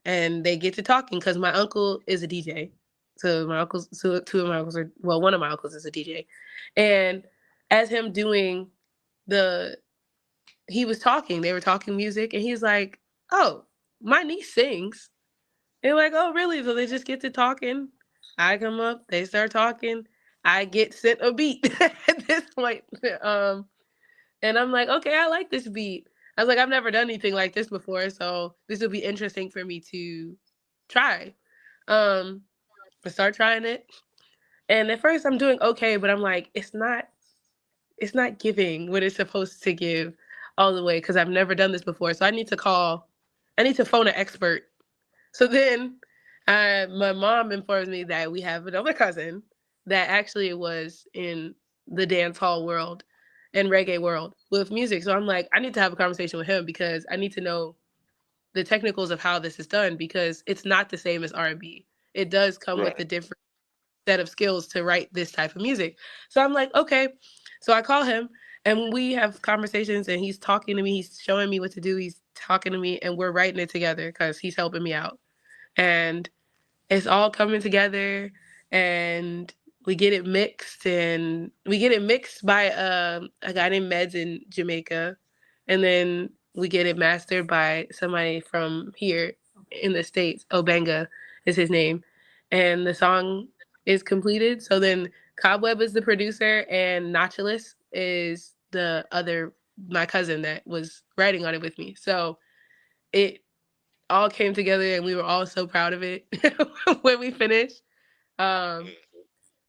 and they get to talking because my uncle is a DJ. So my uncles, so two of my uncles are well, one of my uncles is a DJ, and as him doing the, he was talking. They were talking music, and he's like, "Oh, my niece sings." And like, "Oh, really?" So they just get to talking. I come up, they start talking. I get sent a beat at this point. Um, and I'm like, okay, I like this beat. I was like, I've never done anything like this before, so this will be interesting for me to try. Um, I start trying it, and at first I'm doing okay, but I'm like, it's not giving what it's supposed to give all the way because I've never done this before. So I need to phone an expert. So then, my mom informs me that we have another cousin that actually was in the dance hall world and reggae world with music. So I'm like, I need to have a conversation with him because I need to know the technicals of how this is done because it's not the same as R&B. It does come with Right. a different set of skills to write this type of music. So I'm like, okay. So I call him and we have conversations and he's talking to me. He's showing me what to do. He's talking to me and we're writing it together because he's helping me out. And it's all coming together. And we get it mixed, and we get it mixed by a guy named Meds in Jamaica, and then we get it mastered by somebody from here in the States. Obenga is his name, and the song is completed. So then Cobweb is the producer, and Nautilus is the other, my cousin that was writing on it with me. So it all came together, and we were all so proud of it when we finished. Um,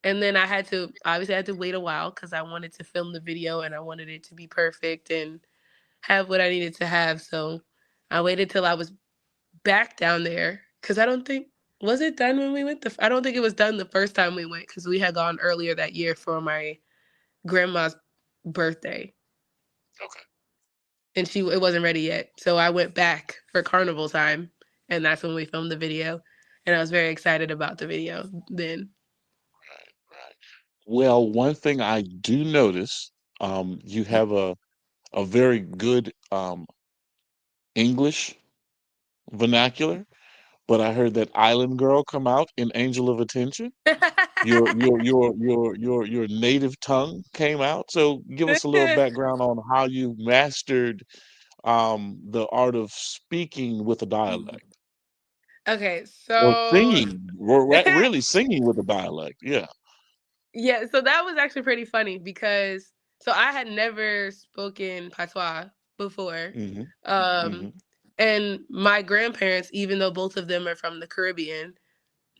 and then I had to, obviously I had to wait a while because I wanted to film the video and I wanted it to be perfect and have what I needed to have. So I waited till I was back down there because I don't think, was it done when we went? I don't think it was done the first time we went because we had gone earlier that year for my grandma's birthday, Okay. and it wasn't ready yet. So I went back for carnival time, and that's when we filmed the video. And I was very excited about the video then. Right. Well, one thing I do notice, you have a very good English vernacular, but I heard that Island Girl come out in Angel of Attention. Your native tongue came out. So give us a little background on how you mastered the art of speaking with a dialect Okay, or so singing, or really singing with a dialect. Yeah. yeah, so that was actually pretty funny because so I had never spoken patois before. Hmm. Um Hmm. and my grandparents, even though both of them are from the Caribbean,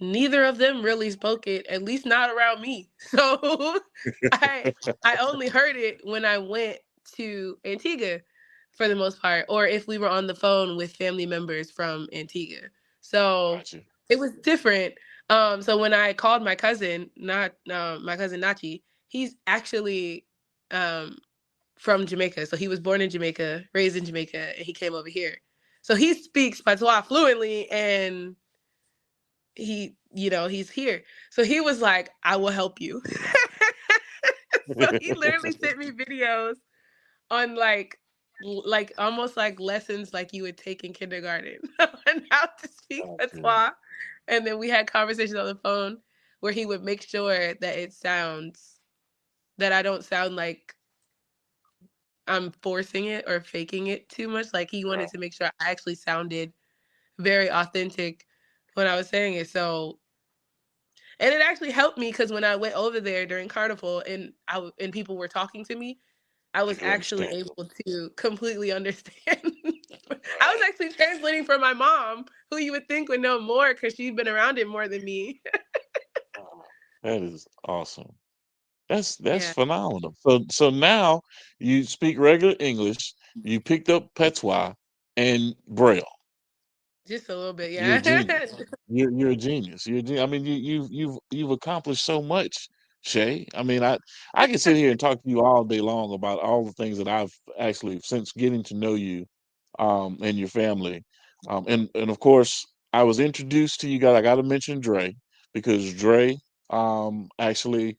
neither of them really spoke it, at least not around me. So I I only heard it when I went to Antigua for the most part, or if we were on the phone with family members from Antigua. So Gotcha. it was different. So when I called my cousin, not my cousin Nachi, he's actually um from Jamaica. So he was born in Jamaica, raised in Jamaica, and he came over here. So he speaks patois fluently, and he's here. So he was like, I will help you. So he literally sent me videos on like almost like lessons like you would take in kindergarten on how to speak Gotcha. patois. And then we had conversations on the phone where he would make sure that that I don't sound like I'm forcing it or faking it too much. Like he wanted Right. to make sure I actually sounded very authentic when I was saying it. So, and it actually helped me because when I went over there during carnival and and people were talking to me, I You was could actually understand. able to completely understand. I was Right. actually translating for my mom, who you would think would know more because she'd been around it more than me. Wow. That is awesome. That's Yeah, phenomenal. So now you speak regular English, you picked up Patois and Braille. just a little bit. You're a Yeah. genius. You're a genius. I mean, you've accomplished so much, Shay. I mean, I can sit here and talk to you all day long about all the things that I've actually since getting to know you, and your family, and of course I was introduced to you guys. I got to mention Dre because Dre actually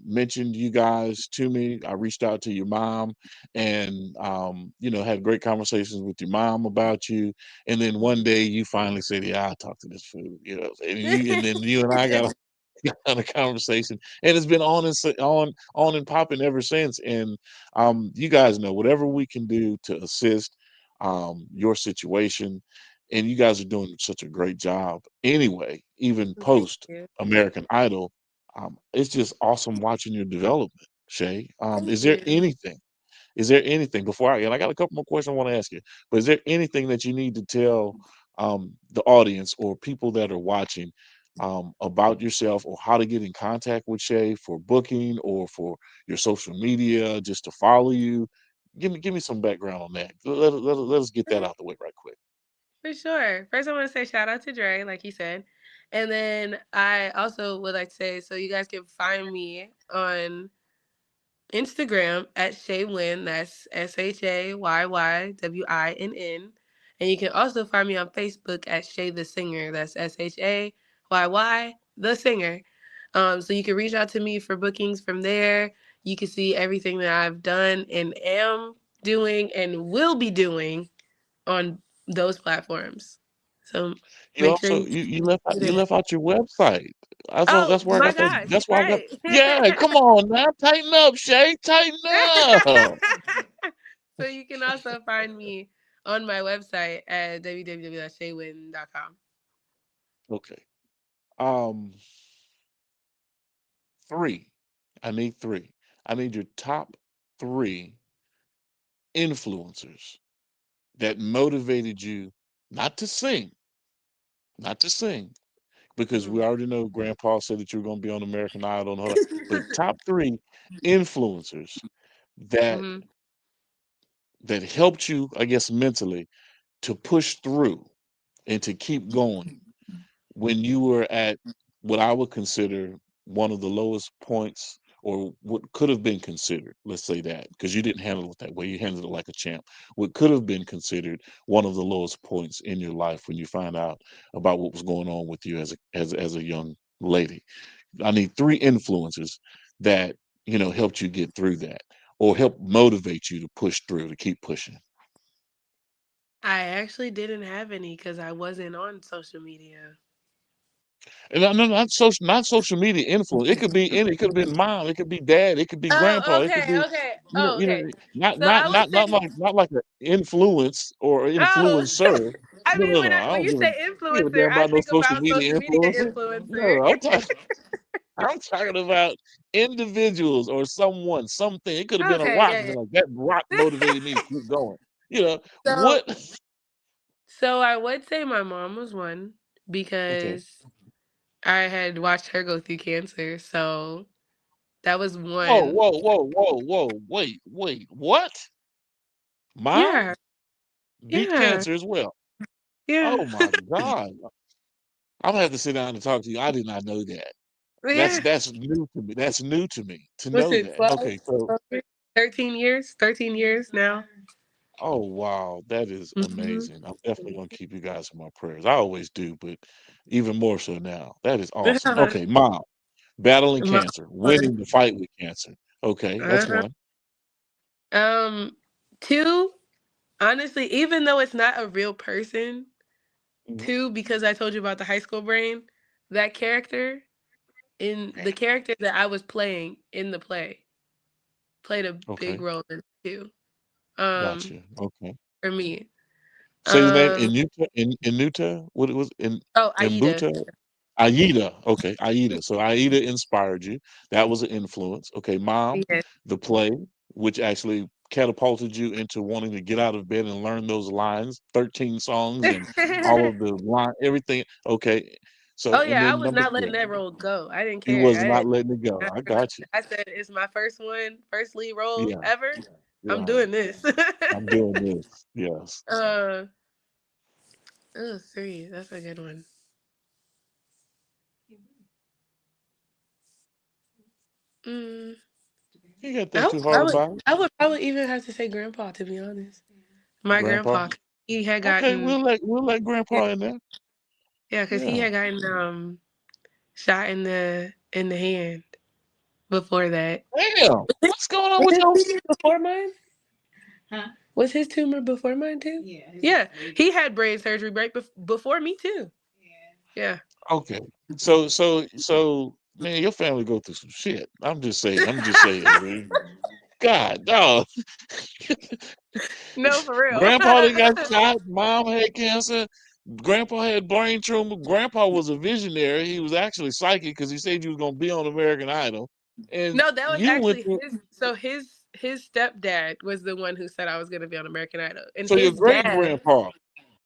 mentioned you guys to me. I reached out to your mom and had great conversations with your mom about you, and then one day you finally said, "Yeah, I'll talk to this fool," and then you and I got on a conversation, and it's been on and popping ever since. And you guys know whatever we can do to assist your situation, and you guys are doing such a great job. Anyway, even Thank post you. American Idol, it's just awesome watching your development, Shay. Thank you. Is there anything before and I got a couple more questions I want to ask you, but is there anything that you need to tell the audience or people that are watching about yourself, or how to get in contact with Shay for booking or for your social media, just to follow you? Give me some background on that. Let us get that out the way right quick. For sure. First, I want to say shout out to Dre, like you said. And then I also would like to say, so you guys can find me on Instagram at Shayy Winn. That's ShayyWinn. And you can also find me on Facebook at Shay the Singer. That's ShaYy the Singer. So you can reach out to me for bookings from there. You can see everything that I've done and am doing and will be doing on those platforms. So You make sure also you you left out do that. your website. Oh That's where I my got that. gosh, That's why I got. right. Yeah, come on now, tighten up, Shay, tighten up. So you can also find me on my website at www.shaywinn.com. Okay. Um, three. I need three. I need your top three influencers that motivated you not to sing, not to sing, because we Mhm. already know Grandpa said that you were going to be on American Idol and all that. But top three influencers that Mhm. that helped you, I guess, mentally to push through and to keep going when you were at what I would consider one of the lowest points, or what could have been considered, let's say that, because you didn't handle it that way. You handled it like a champ. What could have been considered one of the lowest points in your life when you find out about what was going on with you as a young lady. I need three influences that, helped you get through that or help motivate you to push through, to keep pushing. I actually didn't have any because I wasn't on social media. And no, not social media influence. It could be any. It could have been mom. It could be dad. It could be Oh, grandpa. It could okay, be, okay. Oh, okay. not So I would say, not like an influence or oh, influencer. I No, mean, no, no. I when don't you give a, say I don't give a influencer, damn I about no think social about media social media influencer. influencer. No, I'm talking about individuals or someone, something. It could have been a Okay, rock. yeah, But like that rock yeah. motivated me to keep going. So, What? so I would say my mom was one Okay. because I had watched her go through cancer. So that was Whoa, one. whoa, whoa, whoa, whoa. Wait. What? Mom Yeah, beat yeah, cancer as well. yeah, Oh my God. I'm gonna have to sit down and talk to you. I did not know that. That's yeah. that's new to me. That's new to me to What's know it, that. 12, Okay, so 13 years? 13 years now. oh wow, that is Hmm. amazing. I'm definitely gonna keep you guys in my prayers. I always do, but even more so now. That is awesome. Okay, mom, battling My cancer, one. winning the fight with cancer. Okay, that's Uh-huh. one. Um, two, honestly, even though it's not a real person, Mhm. two, because I told you about the high school brain, that character in the character that I was playing in the play played a big Okay, role in it too. gotcha. Okay. For me. Say the name Um, in What it was oh, in Aida. Buta? Aida. Okay, Aida. So Aida inspired you. That was an influence. Okay, Mom, Yes. the play, which actually catapulted you into wanting to get out of bed and learn those lines, 13 songs and all of the line, everything. Okay. So, Oh and yeah, I then was number not letting three, that role go. I didn't he care. was not letting it go. I, I got you. I said it's my first one, first lead role Yeah, ever. I'm right. doing this. I'm doing this. Yes. uh, oh, three. That's a good one. Mm, You got to think too hard about it. I would probably even have to say grandpa, to be honest. My Grandpa. grandpa, he had Okay, gotten, we'll let yeah, Grandpa in there. yeah, because he Yeah. had gotten shot in the hand before that. Damn, what's going on Was with his those? tumor before mine? Huh? Was his tumor before mine too? Yeah. Yeah. He had brain surgery right before me too. Yeah. Okay, man, your family go through some shit. I'm just saying. I'm just saying, man. God, dog. No, for real. Grandpa done got shot. Mom had cancer. Grandpa had brain tumor. Grandpa was a visionary. He was actually psychic because he said you was gonna be on American Idol, and No, that was you went actually through. his. So his stepdad was the one who said I was going to be on American Idol, and So your his great dad. grandpa.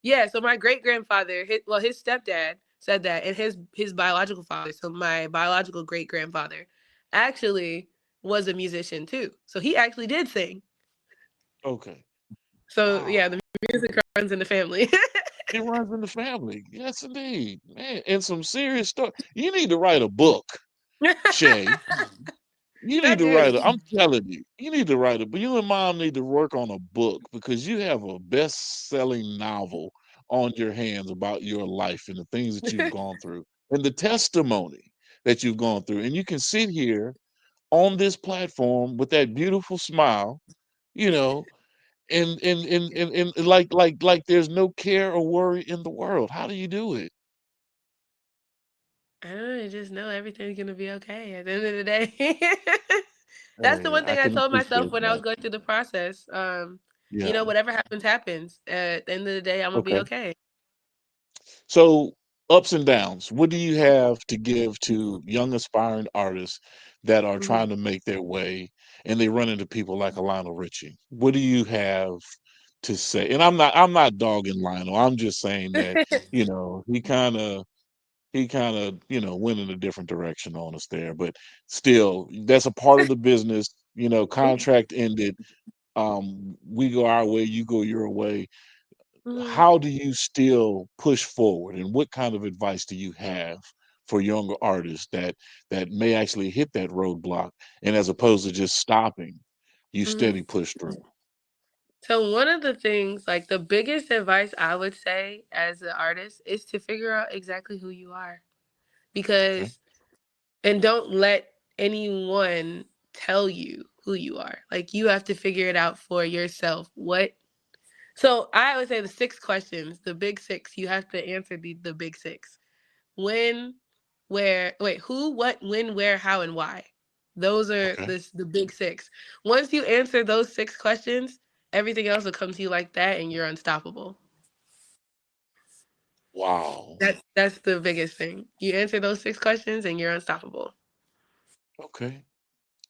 Yeah. So my great grandfather, his stepdad said that, and his biological father, so my biological great grandfather, actually was a musician too. So he actually did sing. Okay. So yeah, Wow. the music runs in the family. It runs in the family. Yes, indeed, man. And some serious stuff. You need to write a book, Shay. You I need to do. write a. I'm telling you, you need to write it. But you and mom need to work on a book because you have a best-selling novel on your hands about your life and the things that you've gone through and the testimony that you've gone through. And you can sit here on this platform with that beautiful smile, you know, and like there's no care or worry in the world. How do you do it? I don't know, just know everything's gonna be okay at the end of the day. That's the Hey, one I thing I can told myself appreciate when I was that. going through the process. Yeah. Whatever happens, happens. At the end of the day, I'm gonna be Okay. okay. So ups and downs. What do you have to give to young aspiring artists that are Mhm. trying to make their way and they run into people like a Lionel Richie? What do you have to say? And I'm not dogging Lionel. I'm just saying that, he kind of went in a different direction on us there. But still, that's a part of the business. Contract ended. We go our way, you go your way. Mhm. How do you still push forward, and what kind of advice do you have for younger artists that may actually hit that roadblock, and as opposed to just stopping, you Mhm. steady push through? So one of the things, like the biggest advice I would say as an artist, is to figure out exactly who you are, Okay. because and don't let anyone tell you who you are. Like you have to figure it out for yourself. What So I always say the six questions, the big six. You have to answer the big six. When, where, wait, who, what, when, where, how, and why. Those are Okay. the big six. Once you answer those six questions, everything else will come to you like that, and you're unstoppable. Wow. That's the biggest thing. You answer those six questions, and you're unstoppable. Okay.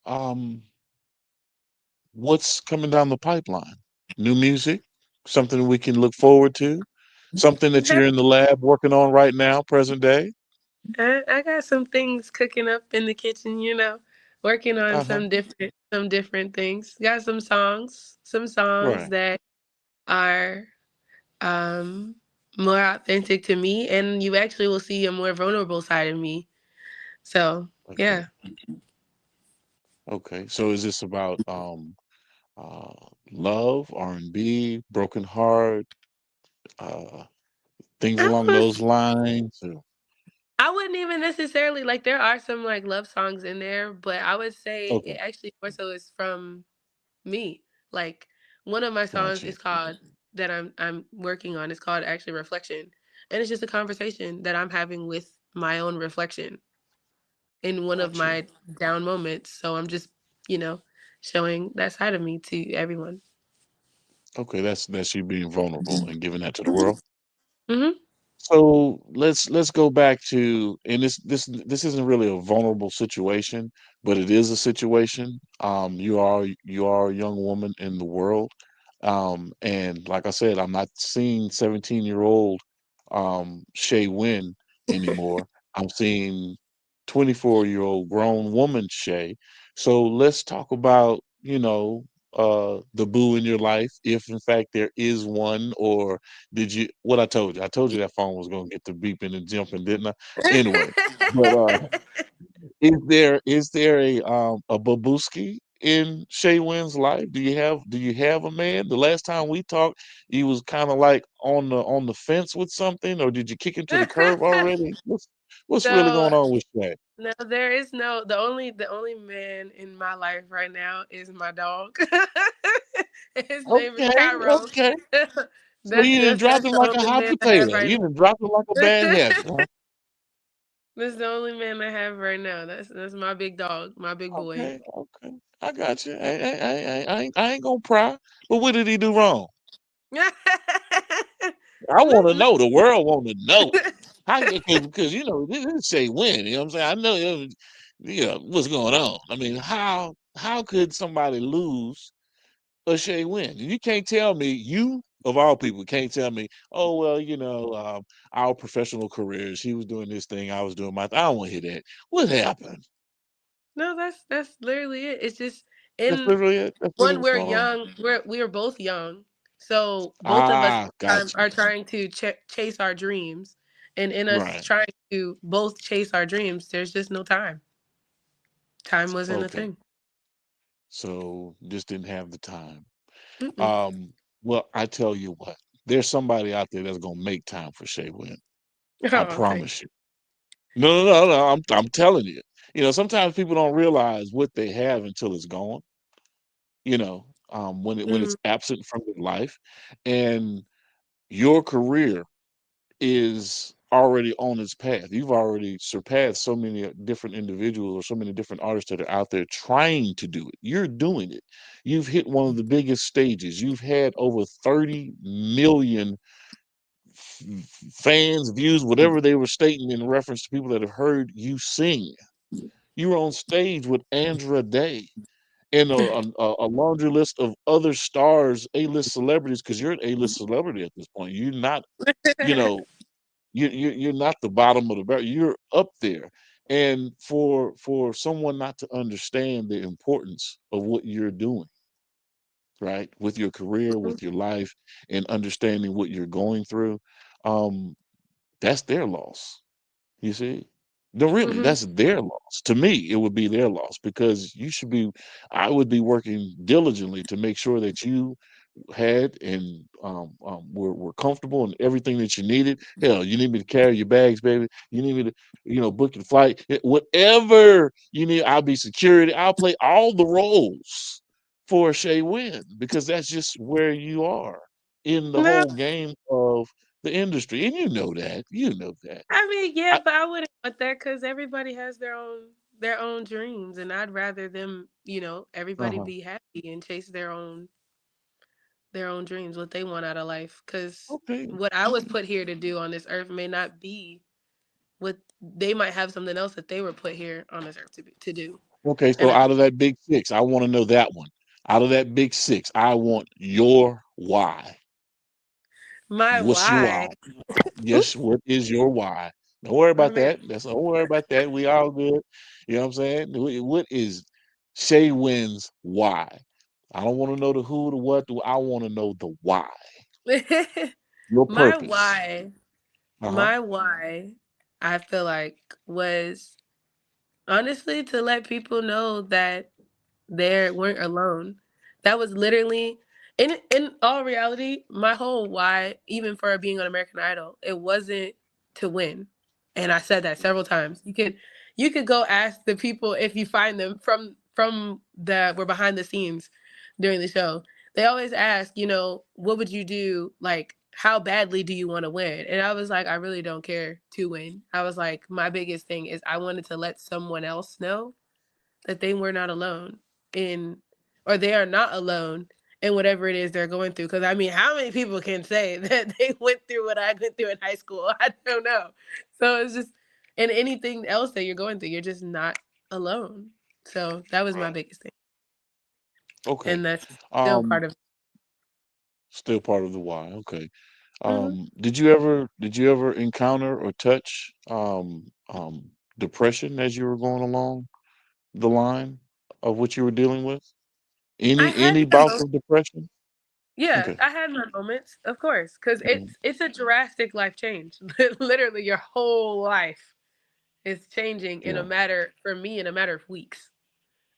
um what's coming down the pipeline? New music? Something we can look forward to? Something that you're in the lab working on right now, present day? I got some things cooking up in the kitchen, working on Uh-huh. some different things. Got some songs Right. that are um more authentic to me, and you actually will see a more vulnerable side of me. So, Okay. yeah. Okay. So is this about uh, love, R&B, broken heart, uh, things I along was those lines? I wouldn't even necessarily like there are some like love songs in there, but I would say Okay, it actually more so is from me. Like one of my songs gotcha, is called that I'm working on is called actually Reflection. And it's just a conversation that I'm having with my own reflection in one of gotcha. my down moments. So I'm just, you know, showing that side of me to everyone. Okay, that's you being vulnerable and giving that to the Mhm. world. Mhm. So let's go back to, and this isn't really a vulnerable situation, but it is a situation. You are a young woman in the world, and like I said, I'm not seeing 17-year-old Shayy Winn anymore. I'm seeing 24-year-old grown woman Shay. So let's talk about the boo in your life, if in fact there is one, or did you what I told you? I told you that phone was gonna get to beeping and jumping, didn't I? Anyway, but is there a babuski in Shay Wynn's life? Do you have a man? The last time we talked, he was kind of like on the fence with something, or did you kick him to the curb already? What's really So going on with Shay? no, there is no the only man in my life right now is my dog. His name is Okay, Cairo. okay. So That's you didn't that's drop that's him the like a only hot man I have potato. right You didn't drop him like a bad now. habit, huh? That's the only man I have right now. That's my big dog, my big boy. Okay, okay. I got you. I ain't gonna pry. But what did he do wrong? I want to Look, know. The world want to know. How? Because this say win. You know what I'm saying? I know. What's going on. I mean, how could somebody lose a Shay win? You can't tell me. You of all people can't tell me. Oh well, our professional careers. He was doing this thing. I was doing my. I don't want to hear that. What happened? no, that's literally it. It's just That's in literally it. That's really one, what's we're going on. young. We are both young, so both of us Ah, got you. are trying to chase our dreams, and in us Right. trying to both chase our dreams, there's just no time. Time wasn't a Okay. thing. So just didn't have the time. Mm-mm. Um, well, I tell you what, there's somebody out there that's gonna make time for Shay Wynn. I Oh, thank promise you. No, no, no, no. I'm telling you. Sometimes people don't realize what they have until it's gone. When you. it's absent from their life, and your career is already on its path. You've already surpassed so many different individuals or so many different artists that are out there trying to do it. You're doing it. You've hit one of the biggest stages. You've had over 30 million fans, views, whatever they were stating in reference to people that have heard you sing. You were on stage with Andra Day and a laundry list of other stars, A-list celebrities, because you're an A-list celebrity at this point. You're not, you know, you're not the bottom of the barrel. You're up there. And for someone not to understand the importance of what you're doing, right, with your career, with your life, and understanding what you're going through, um, that's their loss. You see? No, really, Mhm. that's their loss. To me, it would be their loss because you should be, I would be working diligently to make sure that you had and were comfortable and everything that you needed. Hell, you need me to carry your bags, baby. You need me to, book your flight. Whatever you need, I'll be security. I'll play all the roles for Shayy Winn because that's just where you are in the No, whole game of the industry. And you know that. You know that. I mean, yeah, I, but I wouldn't want that because everybody has their own dreams, and I'd rather them, everybody uh-huh. be happy and chase their own dreams, what they want out of life. Because Okay. what I was put here to do on this earth may not be what they might have something else that they were put here on this earth to do. Okay. And So out of that big six, I want to know that one. Out of that big six, I want your why. my What's your why, why? Yes, oops, what is your why? Don't worry oh about man, that. Don't worry about that. We all good. You know what I'm saying? What is Shayy Winn's why? I don't want to know the who, the what. I want to know the why. Your my purpose. why, Uh-huh. my why, I feel like was honestly to let people know that they weren't alone. That was literally in all reality, my whole why, even for being on American Idol, it wasn't to win. And I said that several times. You could go ask the people if you find them from the were behind the scenes during the show. They always ask, what would you do? Like, how badly do you want to win? And I was like, I really don't care to win. I was like, my biggest thing is I wanted to let someone else know that they were not alone in, or they are not alone in whatever it is they're going through. Because I mean, how many people can say that they went through what I went through in high school? I don't know. So it's just, and anything else that you're going through, you're just not alone. So that was my Right. biggest thing, Okay. and that's still Um, part of. Still part of the why. Okay. Mhm. Did you ever encounter or touch depression as you were going along the line of what you were dealing with? I Any had my bouts moments. of depression? Yeah, Okay. I had my moments, of course, because Mhm. it's a drastic life change. Literally, your whole life is changing in a Yeah. matter for me in a matter of weeks.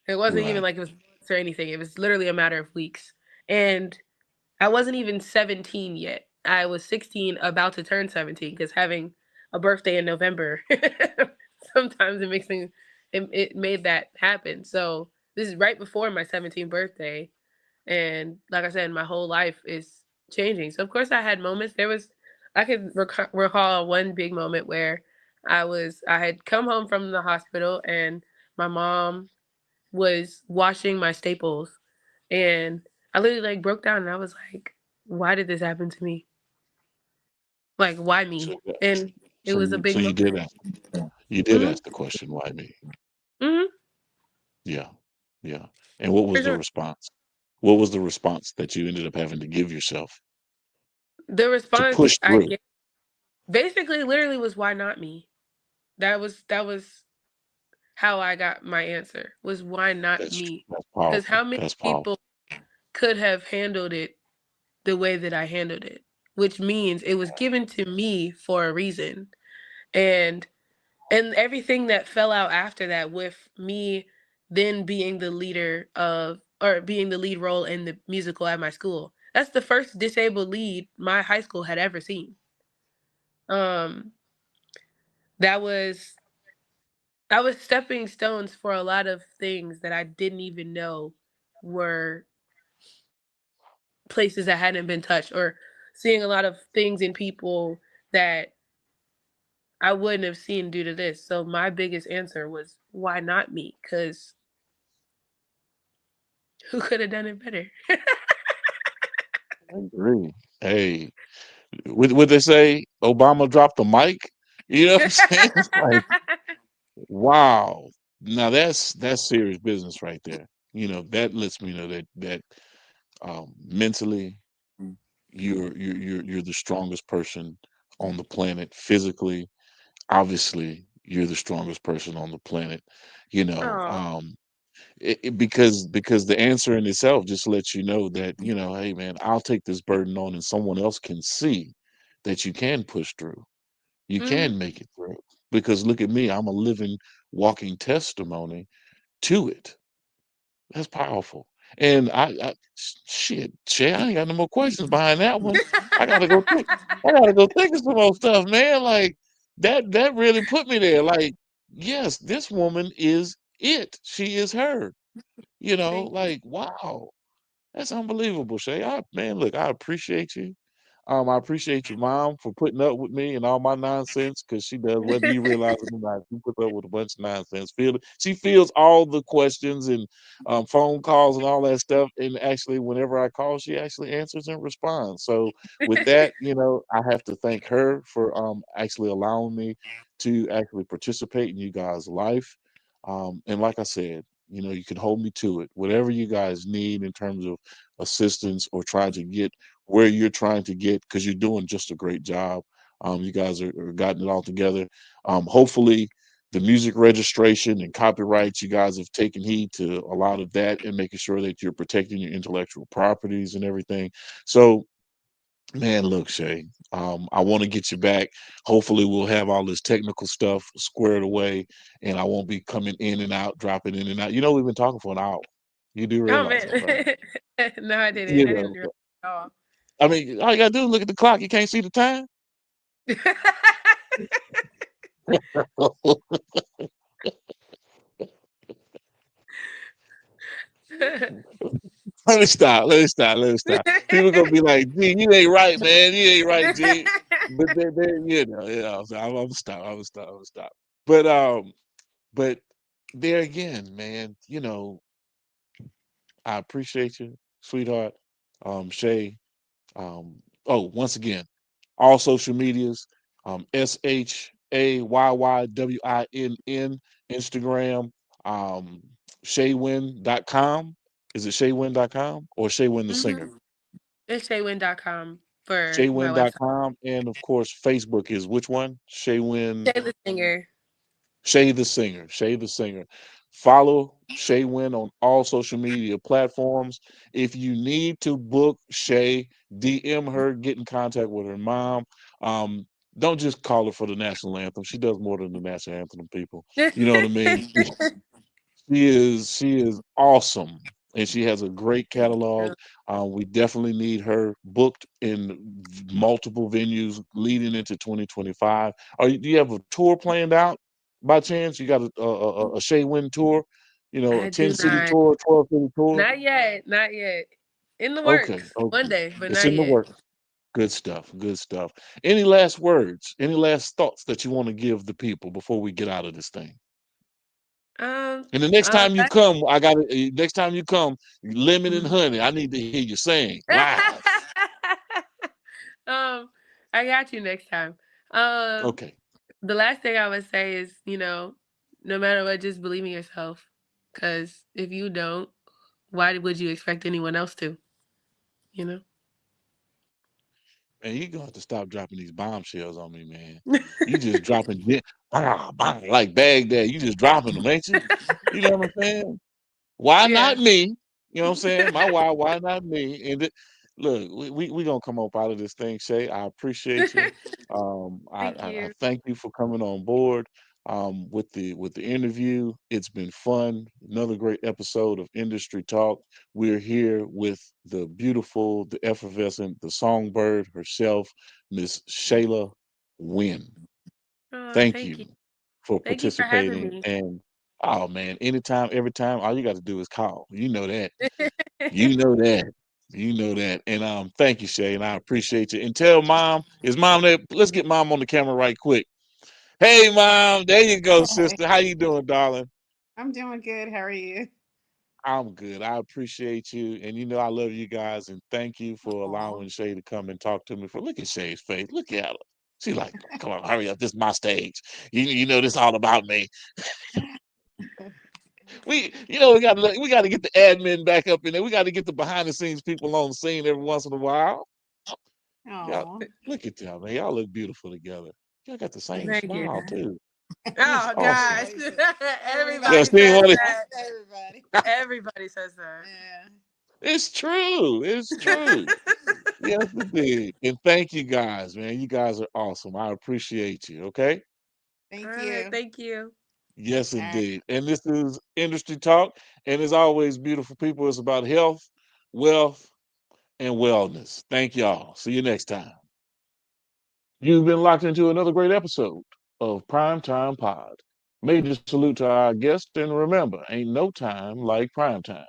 It wasn't even Right. like it was months or anything. It was literally a matter of weeks. And I wasn't even 17 yet. I was 16, about to turn 17, because having a birthday in November, sometimes it made that happen. So this is right before my 17th birthday. And like I said, my whole life is changing. So of course I had moments. I could recall one big moment where I had come home from the hospital and my mom was washing my staples, and I literally like broke down and I was like, why did this happen to me? Like, why So me? yeah. And it So was a you big so you did moment. ask you did Hmm. ask the question, why me? Hmm. Yeah. Yeah. And what For was the sure. response? What was the response that you ended up having to give yourself The to response push I through? get basically literally was, why not me? That was how I got my answer, was why not me? That's Because how powerful. many That's powerful. people could have handled it the way that I handled it? Which means it was given to me for a reason. And everything that fell out after that, with me then being the leader of, or being the lead role in the musical at my school. That's the first disabled lead my high school had ever seen. Um that was stepping stones for a lot of things that I didn't even know were places that hadn't been touched, or seeing a lot of things in people that I wouldn't have seen due to this. So my biggest answer was, why not me? Because who could have done it better? I agree. Hey, would they say Obama dropped the mic? You know what I'm saying? It's like, wow. Now that's serious business right there. That lets me know that mentally you're the strongest person on the planet. Physically, obviously, you're the strongest person on the planet. You know, Oh. because the answer in itself just lets you know that hey man, I'll take this burden on, and someone else can see that you can push through, you Hmm. can make it through. Because look at me, I'm a living, walking testimony to it. That's powerful. And shit, Shay, I ain't got no more questions behind that one. I gotta go think. I gotta go think of some more stuff, man. Like that really put me there. Like, yes, this woman is it. She is her. Thank you. Like, wow. That's unbelievable, Shay. Man, look, I appreciate you. I appreciate your mom for putting up with me and all my nonsense, because she does, whether you realize it or not. She puts up with a bunch of nonsense. She feels all the questions and phone calls and all that stuff. And actually, whenever I call, she actually answers and responds. So with that, I have to thank her for actually allowing me to actually participate in you guys' life. And like I said, you can hold me to it. Whatever you guys need in terms of assistance or trying to get where you're trying to get, because you're doing just a great job. You guys are gotten it all together. Hopefully, the music registration and copyrights, you guys have taken heed to a lot of that and making sure that you're protecting your intellectual properties and everything. So, man, look, Shay, I want to get you back. Hopefully, we'll have all this technical stuff squared away, and I won't be coming in and out, dropping in and out. We've been talking for an hour. You do Oh realize man. that, right? No, I didn't. You I didn't know, realize at all. I mean, all you gotta do is look at the clock. You can't see the time. Let me stop. Let me stop. Let me stop. People gonna be like, "G, you ain't right, man. You ain't right, G." But then so I'm gonna stop. I'm gonna stop. I'm gonna stop. But but there again, man. I appreciate you, sweetheart. Shay. Once again, all social medias, ShayyWinn, Instagram, um, ShayyWinn.com. Is it ShayyWinn.com or ShayyWinn the Hmm. singer? It's shaywin.com for my website. ShayyWinn.com, and of course Facebook is which one? ShayyWinn. Shay the singer. Shay the singer. Shay the singer. Follow Shayy Winn on all social media platforms. If you need to book Shay, DM her, get in contact with her mom. Um, don't just call her for the national anthem. She does more than the national anthem, people. You know what I mean? She is awesome, and she has a great catalog. We definitely need her booked in multiple venues leading into 2025. Do you have a tour planned out by chance? You got a Shea Win tour, a I 10 do city not. tour, 12 city tour? Not yet. Not yet. In the Okay, works. One okay. day, but It's not in the yet. works. Good stuff. Good stuff. Any last words? Any last thoughts that you want to give the people before we get out of this thing? Um, And the next uh, time you that- come, next time you come, lemon and honey. I need to hear you sing live. um, I got you next time. Um, Okay. the last thing I would say is, no matter what, just believe in yourself. Because if you don't, why would you expect anyone else to? You know? Man, you're gonna have to stop dropping these bombshells on me, man. You just dropping like Baghdad. You just dropping them, ain't you? You know what I'm saying? Why Yeah. not me? You know what I'm saying? My why not me? And look, we gonna come up out of this thing, Shay. I appreciate you. Thank I you. thank you for coming on board with the interview. It's been fun. Another great episode of Industry Talk. We're here with the beautiful, the effervescent, the songbird herself, Miss Shayla Winn. Oh, Thank thank you. you for Thank you for having participating. me. And oh man, anytime, every time, all you got to do is call. You know that. You know that. You know that. And thank you, Shay, and I appreciate you. And tell mom, is mom there? Let's get mom on the camera right quick. Hey, mom. There you go, Hey, sister. How you doing, darling? I'm doing good. How are you? I'm good. I appreciate you, and you know I love you guys, and thank you for Aw. allowing Shay to come and talk to me. For look at Shay's face. Look at her. She like, come on, hurry up. This is my stage. You know this all about me. We got to get the admin back up in there. We got to get the behind the scenes people on the scene every once in a while. Y'all, Aw. look at y'all, man. Y'all look beautiful together. Y'all got the same Thank you. smile too. That's Oh gosh. awesome. Everybody says, Yeah, Everybody everybody see says what says it, that. that. Everybody. Everybody says that. Yeah. it's true. It's true. Yes, indeed. And thank you guys, man. You guys are awesome. I appreciate you. Okay. Thank All right, you. thank you. Yes, All right. indeed. And this is Industry Talk. And as always, beautiful people, it's about health, wealth, and wellness. Thank y'all. See you next time. You've been locked into another great episode of Prime Time Pod. Major salute to our guest. And remember, ain't no time like prime time.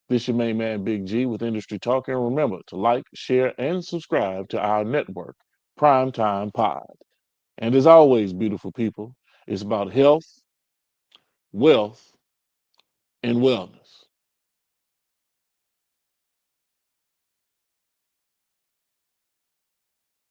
This your main man, Big G, with Industry Talk. And remember to like, share, and subscribe to our network, Prime Time Pod. And as always, beautiful people, it's about health, wealth, and wellness.